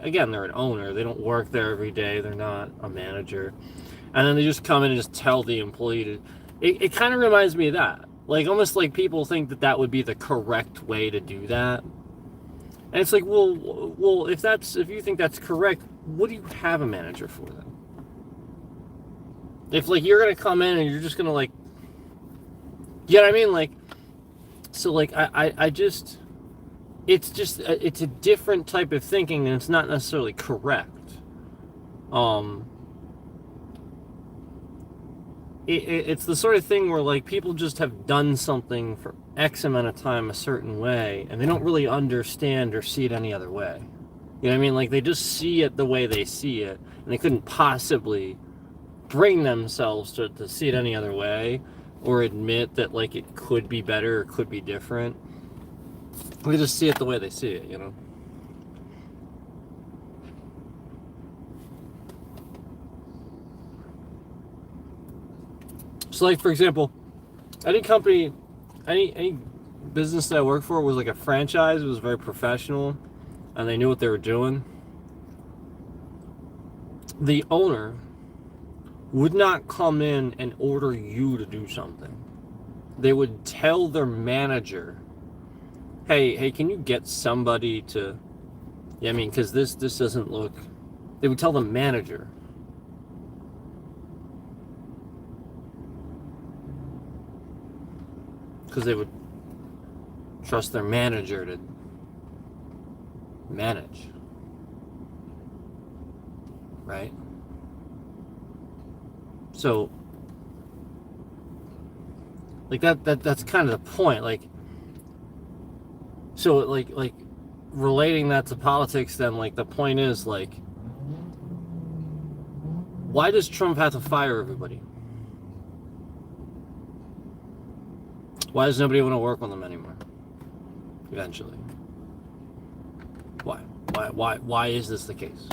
again, they're an owner, they don't work there every day, they're not a manager, and then they just come in and just tell the employee to. It kind of reminds me of that, like almost like people think that would be the correct way to do that, and it's like, well, if you think that's correct, what do you have a manager for then? If like you're gonna come in and you're just gonna like, you know what I mean, like, so like I just, it's a different type of thinking, and it's not necessarily correct. It's the sort of thing where like people just have done something for X amount of time a certain way, and they don't really understand or see it any other way. You know what I mean? Like they just see it the way they see it, and they couldn't possibly bring themselves to see it any other way, or admit that like it could be better or could be different. They just see it the way they see it, you know? So like, for example, any company, any business that I worked for was like a franchise. It was very professional, and they knew what they were doing. The owner would not come in and order you to do something. They would tell their manager, hey, can you get somebody to, yeah, I mean, because this doesn't look, they would tell the manager. Because they would trust their manager to manage. Right? So, like that's kind of the point. Like, so like relating that to politics, then like the point is like, why does Trump have to fire everybody? Why does nobody want to work with him anymore? Eventually. Why is this the case?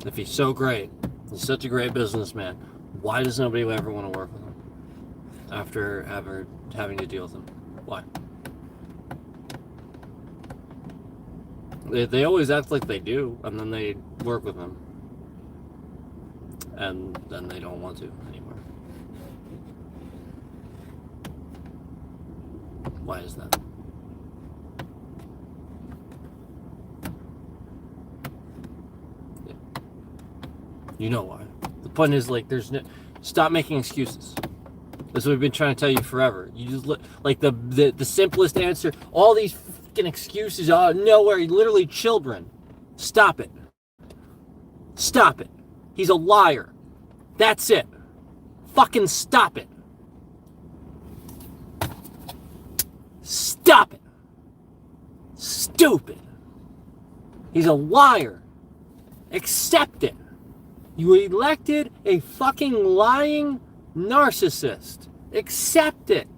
If he's so great, he's such a great businessman, why does nobody ever want to work with him after ever having to deal with him? Why? They always act like they do, and then they work with him. And then they don't want to anymore. Why is that? Yeah. You know why. The point is, like, stop making excuses. That's what we've been trying to tell you forever. You just like the simplest answer. All these fucking excuses are nowhere. Literally children. Stop it. Stop it. He's a liar. That's it. Fucking stop it. Stop it. Stupid. He's a liar. Accept it. You elected a fucking lying narcissist. Accept it.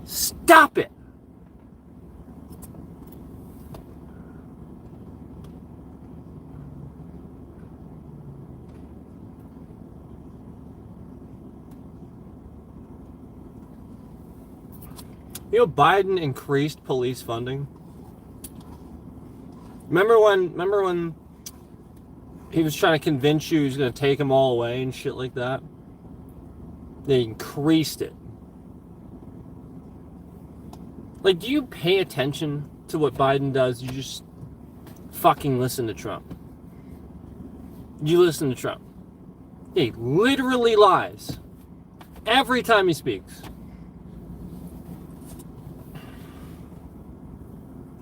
Stop it. You know, Biden increased police funding. Remember when he was trying to convince you he was going to take them all away and shit like that? They increased it. Like, do you pay attention to what Biden does? You just fucking listen to Trump. You listen to Trump. He literally lies every time he speaks.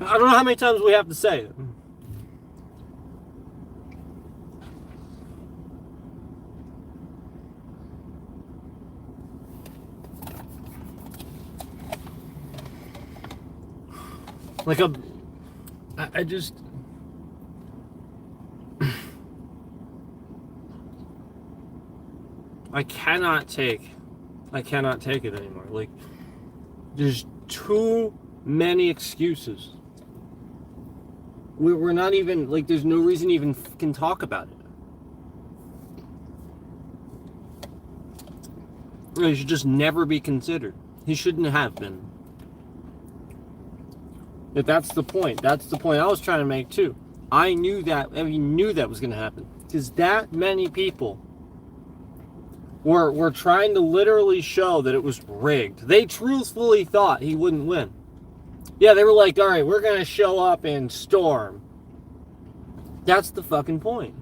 I don't know how many times we have to say it. Like I just I cannot take it anymore. Like, there's too many excuses. We're not even, like, there's no reason to even fucking talk about it. He should just never be considered. He shouldn't have been. But that's the point. That's the point I was trying to make too. I knew that was going to happen. Because that many people were trying to literally show that it was rigged. They truthfully thought he wouldn't win. Yeah, they were like, all right, we're going to show up and storm. That's the fucking point.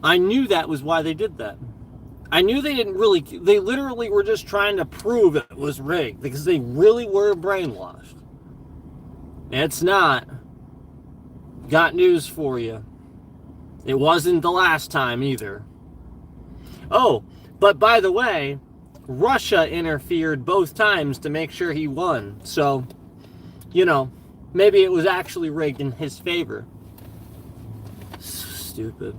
I knew that was why they did that. I knew they literally were just trying to prove it was rigged because they really were brainwashed. It's not. Got news for you. It wasn't the last time either. Oh, but by the way, Russia interfered both times to make sure he won. So, maybe it was actually rigged in his favor. Stupid.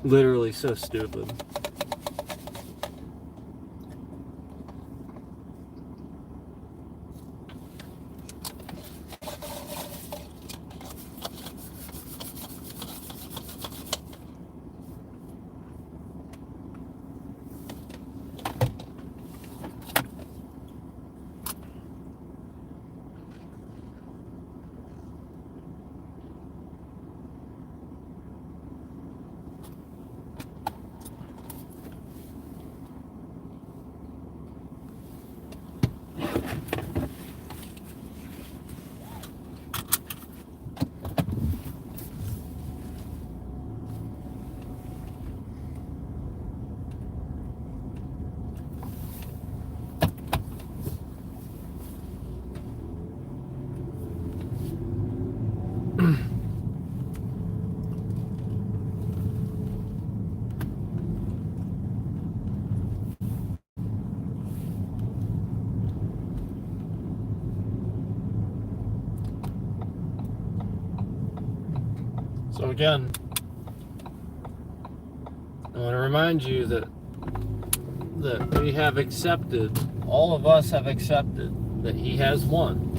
Literally so stupid. So again, I want to remind you that we have accepted, all of us have accepted that he has won.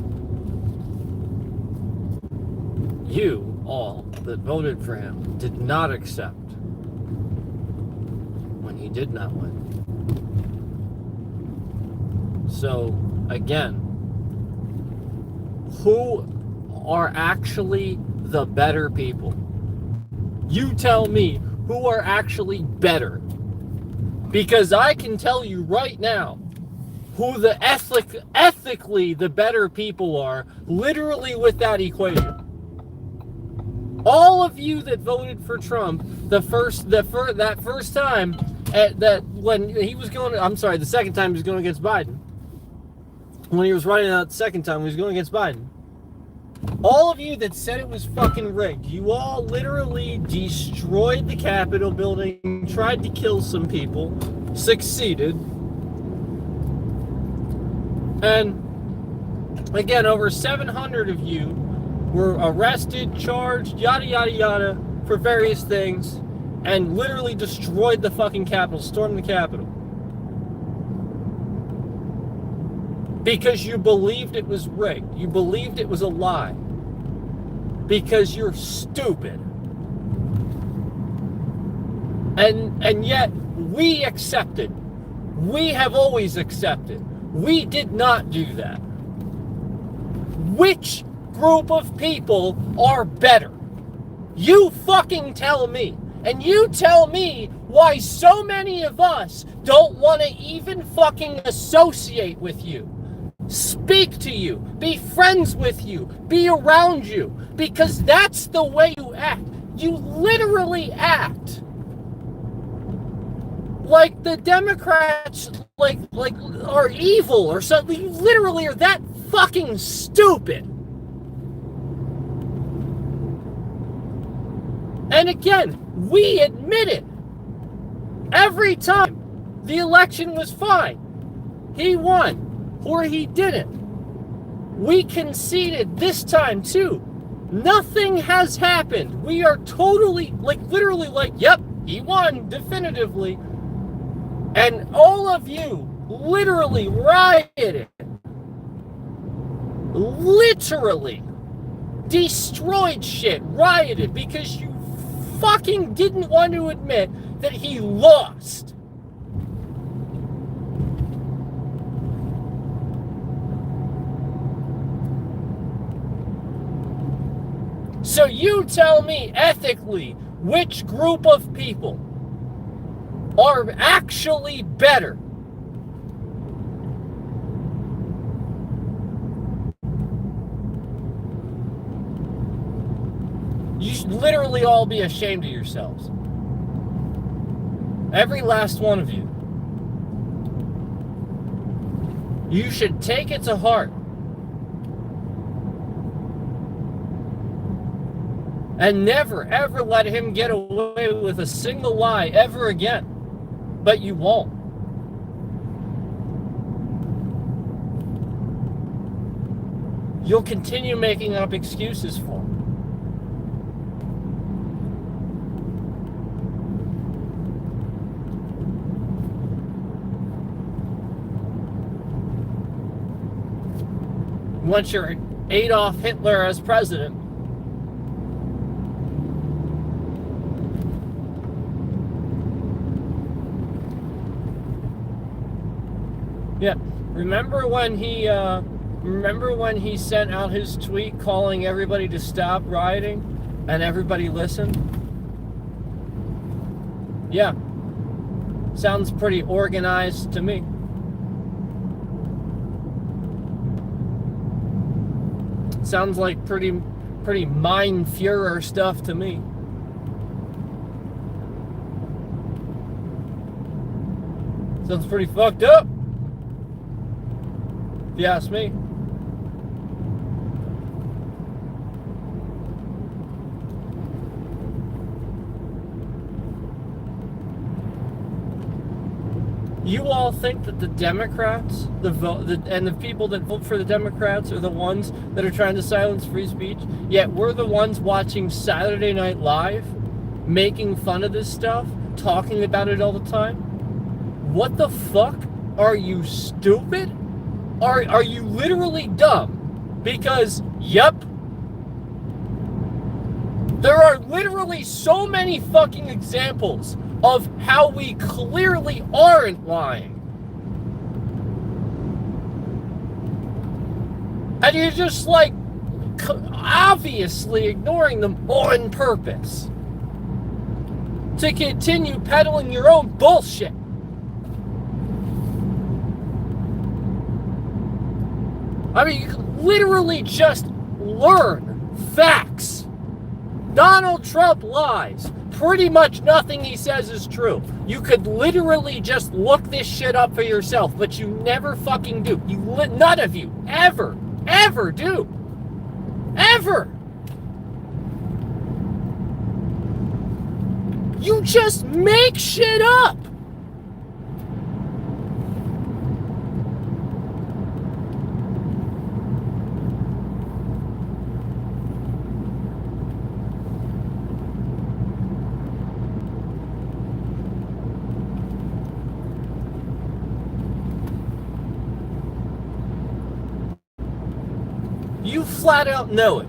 You, all that voted for him, did not accept when he did not win. So, again, who are actually the better people? You tell me who are actually better. Because I can tell you right now who the ethically the better people are, literally with that equation. All of you that voted for Trump the first time when he was the second time he was going against Biden. When he was running out the second time, he was going against Biden. All of you that said it was fucking rigged, you all literally destroyed the Capitol building, tried to kill some people, succeeded. And again, over 700 of you were arrested, charged, yada yada yada, for various things, and literally destroyed the fucking Capitol, stormed the Capitol. Because you believed it was rigged. You believed it was a lie. Because you're stupid. And yet, we accepted. We have always accepted. We did not do that. Which group of people are better? You fucking tell me. And you tell me why so many of us don't want to even fucking associate with you. Speak to you, be friends with you, be around you, because that's the way you act. You literally act like the Democrats like are evil or something. You literally are that fucking stupid. And again, we admit it. Every time the election was fine. He won. Or he didn't. We conceded this time too. Nothing has happened. We are totally, literally yep, He won definitively. And all of you literally rioted. Literally destroyed shit, rioted, because you fucking didn't want to admit that he lost. So you tell me ethically which group of people are actually better. You should literally all be ashamed of yourselves. Every last one of you. You should take it to heart. And never, ever let him get away with a single lie ever again. But you won't. You'll continue making up excuses for him. Once you're Adolf Hitler as president, yeah, remember when he sent out his tweet calling everybody to stop rioting and everybody listened? Yeah. Sounds pretty organized to me. Sounds like pretty Mein Führer stuff to me. Sounds pretty fucked up, if you ask me. You all think that the Democrats, and the people that vote for the Democrats are the ones that are trying to silence free speech? Yet we're the ones watching Saturday Night Live, making fun of this stuff, talking about it all the time? What the fuck? Are you stupid? Are you literally dumb? Because, yep, there are literally so many fucking examples of how we clearly aren't lying. And you're just like obviously ignoring them on purpose to continue peddling your own bullshit. I mean, you can literally just learn facts. Donald Trump lies. Pretty much nothing he says is true. You could literally just look this shit up for yourself, but you never fucking do. None of you ever do. Ever. You just make shit up. You flat out know it.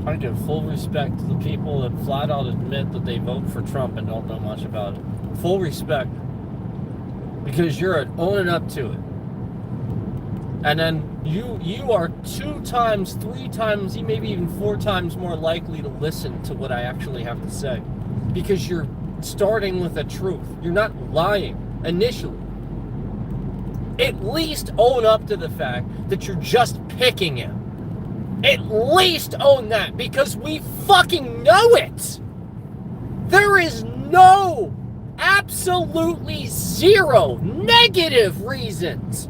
I give full respect to the people that flat out admit that they vote for Trump and don't know much about it. Full respect. Because you're owning up to it. And then you are 2 times, 3 times, maybe even 4 times more likely to listen to what I actually have to say. Because you're starting with the truth. You're not lying initially. At least own up to the fact that you're just picking him. At least own that, because we fucking know it. There is no absolutely zero negative reasons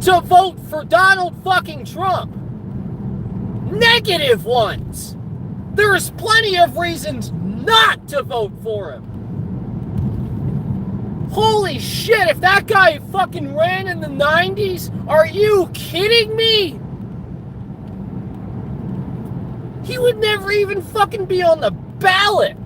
to vote for Donald fucking Trump. Negative ones. There's plenty of reasons not to vote for him. Holy shit, if that guy fucking ran in the 90s, are you kidding me? He would never even fucking be on the ballot.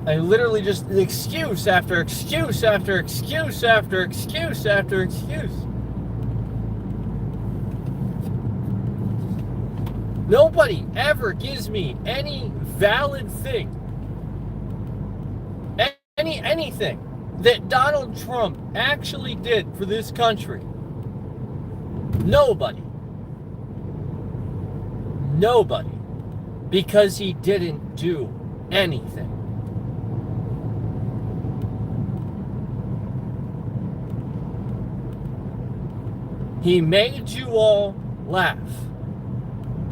I literally just excuse after excuse after excuse after excuse after excuse. Nobody ever gives me any valid thing, anything that Donald Trump actually did for this country. Nobody. Nobody. Because he didn't do anything. He made you all laugh.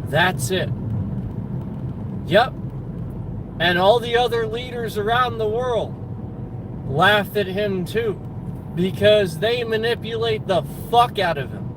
That's it. Yep. And all the other leaders around the world laugh at him too, because they manipulate the fuck out of him.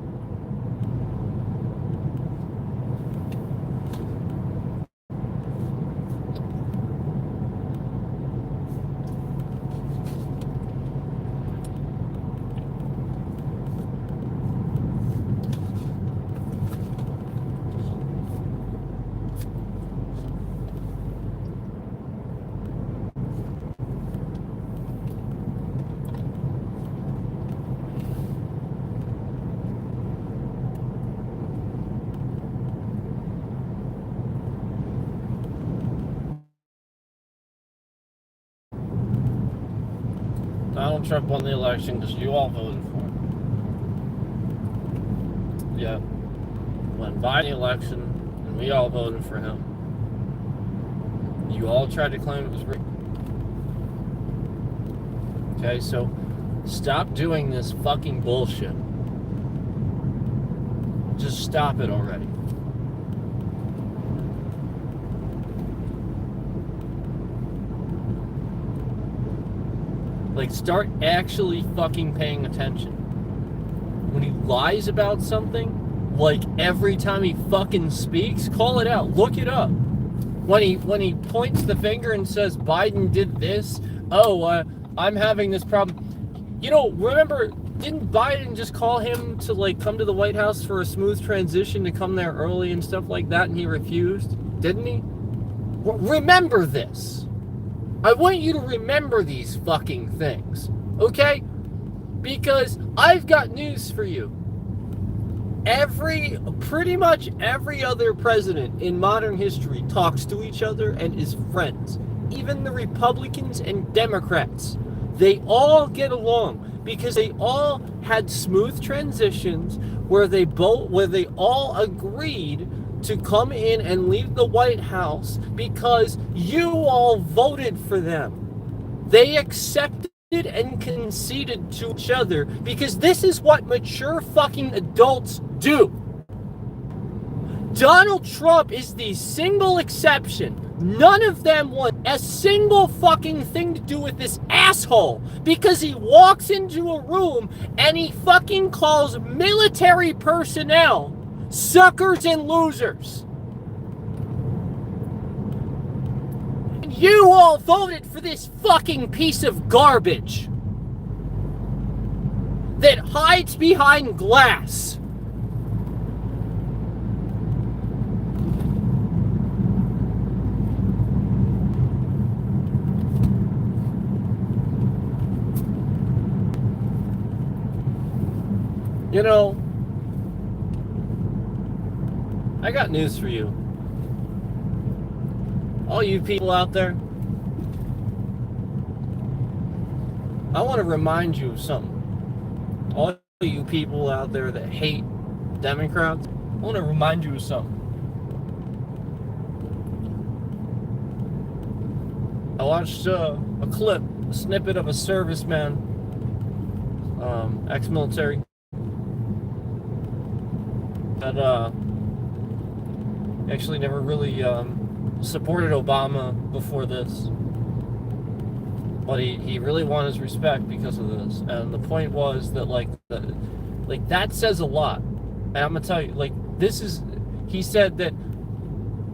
Donald Trump won the election because you all voted for him. Yeah. Won by the election, and we all voted for him. You all tried to claim it was rigged. Okay, so stop doing this fucking bullshit. Just stop it already. Like, start actually fucking paying attention. When he lies about something, like every time he fucking speaks, call it out. Look it up. When he points the finger and says Biden did this, I'm having this problem. You know, remember, didn't Biden just call him to like come to the White House for a smooth transition, to come there early and stuff like that, and he refused? Didn't he? Remember this. I want you to remember these fucking things, okay? Because I've got news for you. Pretty much every other president in modern history talks to each other and is friends. Even the Republicans and Democrats. They all get along because they all had smooth transitions where they all agreed to come in and leave the White House because you all voted for them. They accepted and conceded to each other because this is what mature fucking adults do. Donald Trump is the single exception. None of them want a single fucking thing to do with this asshole because he walks into a room and he fucking calls military personnel suckers and losers. And you all voted for this fucking piece of garbage that hides behind glass. You know, I got news for you. All you people out there, I want to remind you of something. All you people out there that hate Democrats, I want to remind you of something. I watched a clip, a snippet of a serviceman, ex-military, that actually never really supported Obama before this. But he really won his respect because of this. And the point was that like that says a lot. And I'm gonna tell you, like, he said that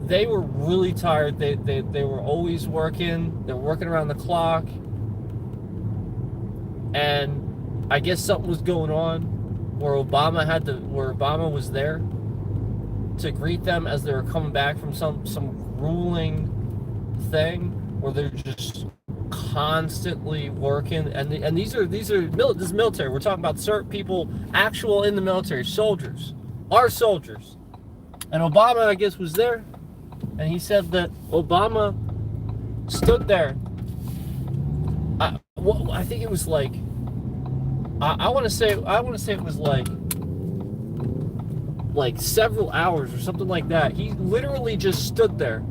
they were really tired. They were always working. They're working around the clock. And I guess something was going on where Obama was there to greet them as they were coming back from some grueling thing where they're just constantly working. And this is military. We're talking about certain people, actual in the military, soldiers, our soldiers. And Obama, I guess, was there, and he said that Obama stood there. I think it was like, I want to say it was like several hours or something like that. He literally just stood there,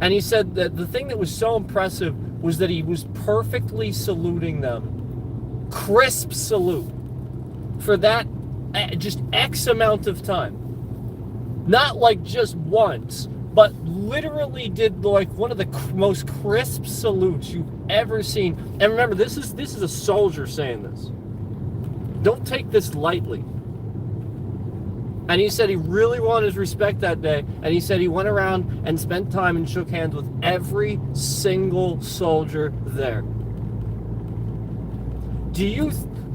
and he said that the thing that was so impressive was that he was perfectly saluting them, crisp salute, for that just X amount of time. Not like just once, but literally did like one of the most crisp salutes you've ever seen. And remember, this is a soldier saying this. Don't take this lightly. And he said he really wanted his respect that day. And he said he went around and spent time and shook hands with every single soldier there.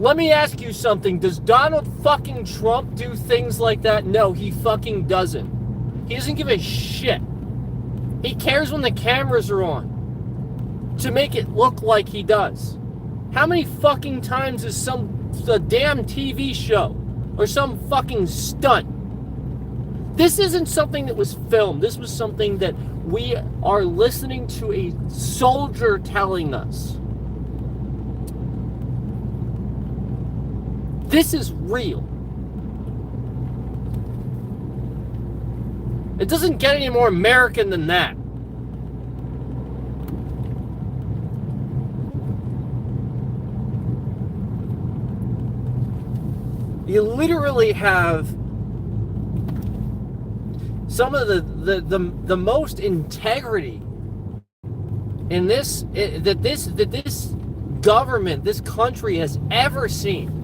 Let me ask you something. Does Donald fucking Trump do things like that? No, he fucking doesn't. He doesn't give a shit. He cares when the cameras are on to make it look like he does. How many fucking times is a damn TV show or some fucking stunt? This isn't something that was filmed. This was something that we are listening to a soldier telling us. This is real. It doesn't get any more American than that. You literally have some of the most integrity in this that this government, this country has ever seen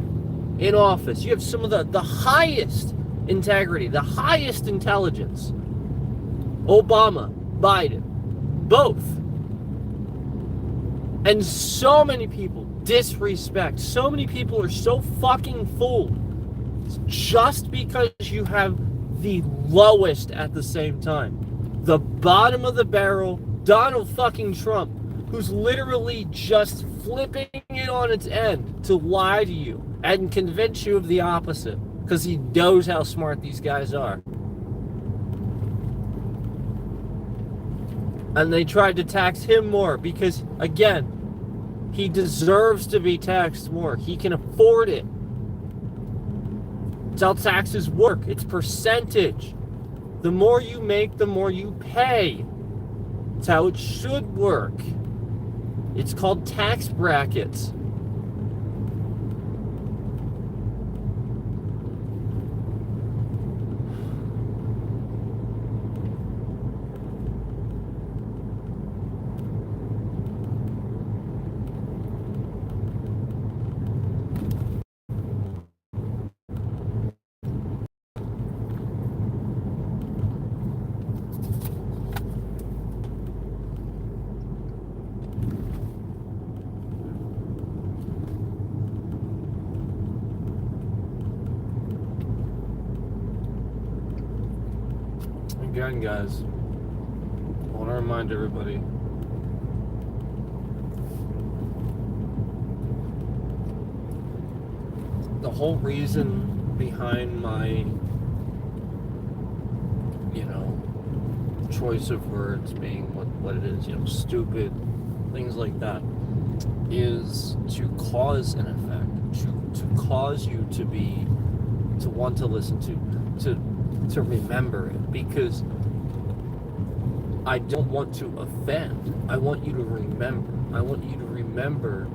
in office. You have some of the highest integrity, the highest intelligence. Obama, Biden, both. And so many people disrespect. So many people are so fucking fooled just because you have the lowest at the same time. The bottom of the barrel, Donald fucking Trump, who's literally just flipping it on its end to lie to you and convince you of the opposite because he knows how smart these guys are. And they tried to tax him more because, again, he deserves to be taxed more. He can afford it. It's how taxes work. It's percentage. The more you make, the more you pay. It's how it should work. It's called tax brackets. Again, guys, I want to remind everybody, the whole reason behind my, choice of words being what it is, stupid, things like that, is to cause an effect, to cause you to want to listen to remember it, because I don't want to offend. I want you to remember. I want you to remember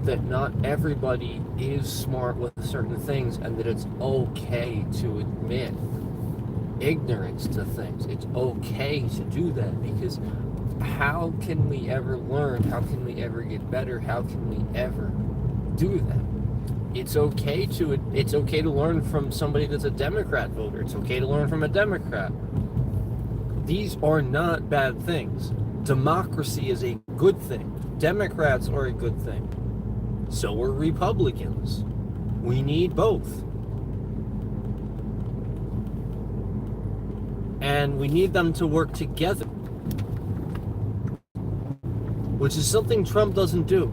that not everybody is smart with certain things, and that it's okay to admit ignorance to things. It's okay to do that, because how can we ever learn? How can we ever get better? How can we ever do that? It's okay to learn from somebody that's a Democrat voter. It's okay to learn from a Democrat. These are not bad things. Democracy is a good thing. Democrats are a good thing. So are Republicans. We need both. And we need them to work together, which is something Trump doesn't do.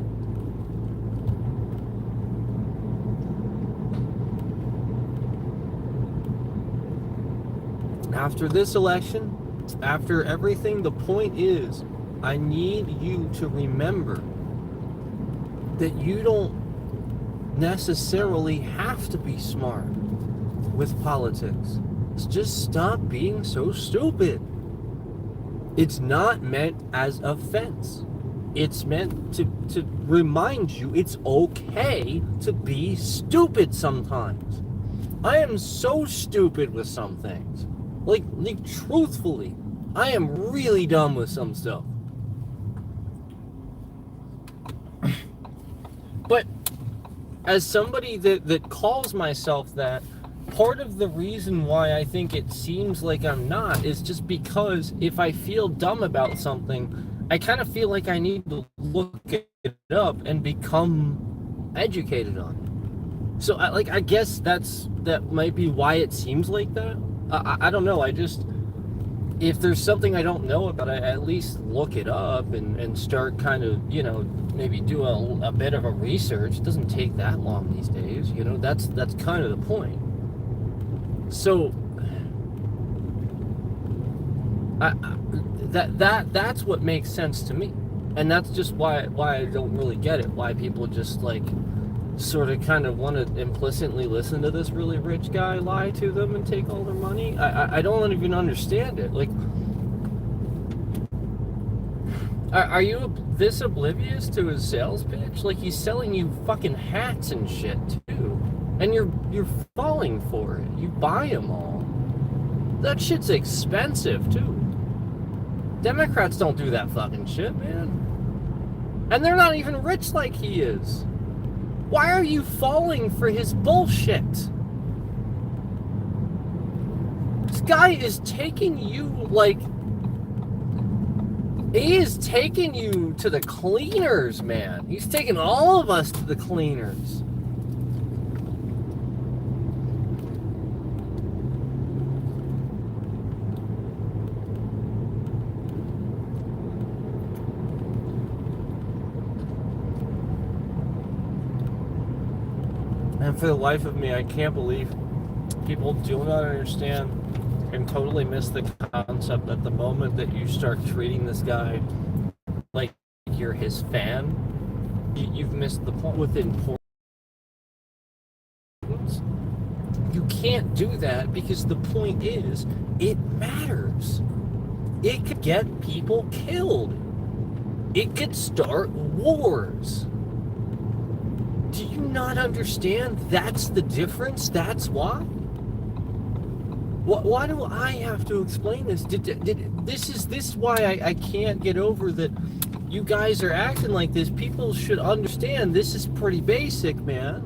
After this election, after everything, the point is, I need you to remember that you don't necessarily have to be smart with politics. Just stop being so stupid. It's not meant as offense. It's meant to remind you it's okay to be stupid sometimes. I am so stupid with some things. Like truthfully, I am really dumb with some stuff. But as somebody that calls myself that, part of the reason why I think it seems like I'm not is just because if I feel dumb about something, I kind of feel like I need to look it up and become educated on it. So I guess that might be why it seems like that. I don't know. If there's something I don't know about, I at least look it up and start kind of, maybe do a bit of a research. It doesn't take that long these days. That's kind of the point. So that's what makes sense to me, and that's just why I don't really get it. Why people just sort of kind of want to implicitly listen to this really rich guy lie to them and take all their money. I don't even understand it. Are you this oblivious to his sales pitch? He's selling you fucking hats and shit too. And you're falling for it. You buy them all. That shit's expensive too. Democrats don't do that fucking shit, man. And they're not even rich like he is. Why are you falling for his bullshit? This guy is taking you he is taking you to the cleaners, man. He's taking all of us to the cleaners. And for the life of me, I can't believe people do not understand and totally miss the concept that the moment that you start treating this guy like you're his fan, you've missed the point with importance. You can't do that because the point is, it matters. It could get people killed. It could start wars. Do you not understand? That's the difference. That's why. Why do I have to explain this? This is why I can't get over that. You guys are acting like this. People should understand. This is pretty basic, man.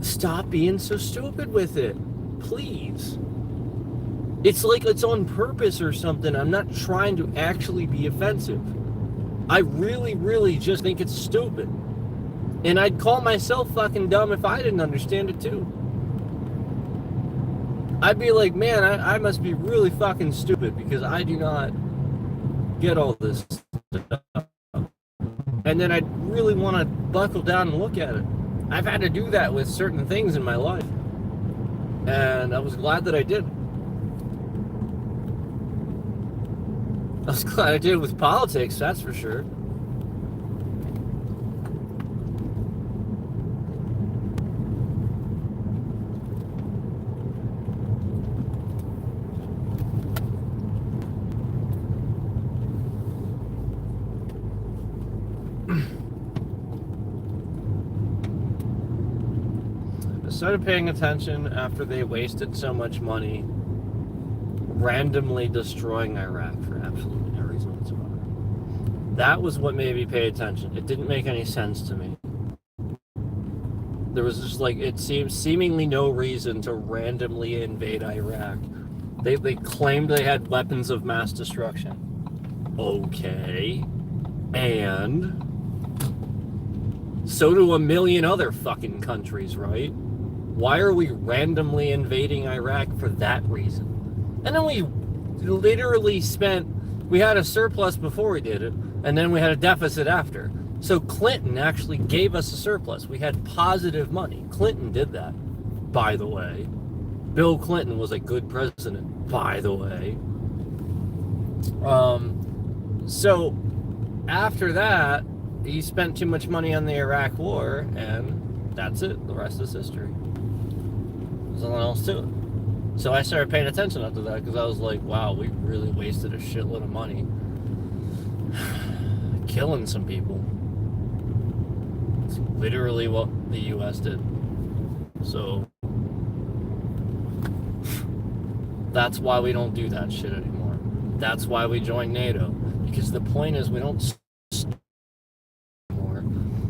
Stop being so stupid with it, please. It's like it's on purpose or something. I'm not trying to actually be offensive. I really, really just think it's stupid. And I'd call myself fucking dumb if I didn't understand it too. I'd be like, man, I must be really fucking stupid because I do not get all this stuff. And then I'd really want to buckle down and look at it. I've had to do that with certain things in my life. And I was glad that I did. I was glad I did with politics, that's for sure. I started paying attention after they wasted so much money randomly destroying Iraq for absolutely no reason whatsoever. That was what made me pay attention. It didn't make any sense to me. There was just like, it seemed seemingly no reason to randomly invade Iraq. They claimed they had weapons of mass destruction. Okay. And so do a million other fucking countries, right? Why are we randomly invading Iraq for that reason? And then we literally we had a surplus before we did it, and then we had a deficit after. So Clinton actually gave us a surplus. We had positive money. Clinton did that, by the way. Bill Clinton was a good president, by the way. So after that, he spent too much money on the Iraq war, and that's it. The rest is history. There's nothing else to it. So I started paying attention after that, because I was like, wow, we really wasted a shitload of money killing some people. It's literally what the U.S. did. So that's why we don't do that shit anymore. That's why we joined NATO. Because the point is, we don't anymore.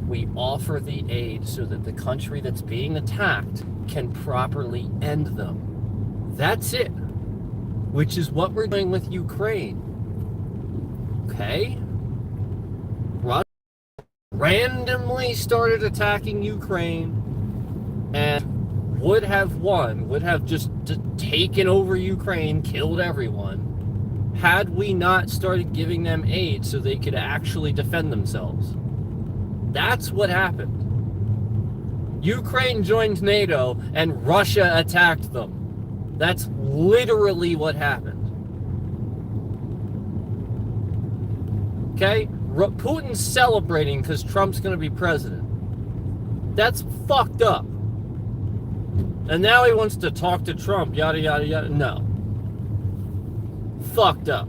We offer the aid so that the country that's being attacked can properly end them. That's it. Which is what we're doing with Ukraine. Okay? Russia randomly started attacking Ukraine and would have won, would have just taken over Ukraine, killed everyone, had we not started giving them aid so they could actually defend themselves. That's what happened. Ukraine joined NATO and Russia attacked them. That's literally what happened. Okay? Putin's celebrating because Trump's going to be president. That's fucked up. And now he wants to talk to Trump, yada, yada, yada. No. Fucked up.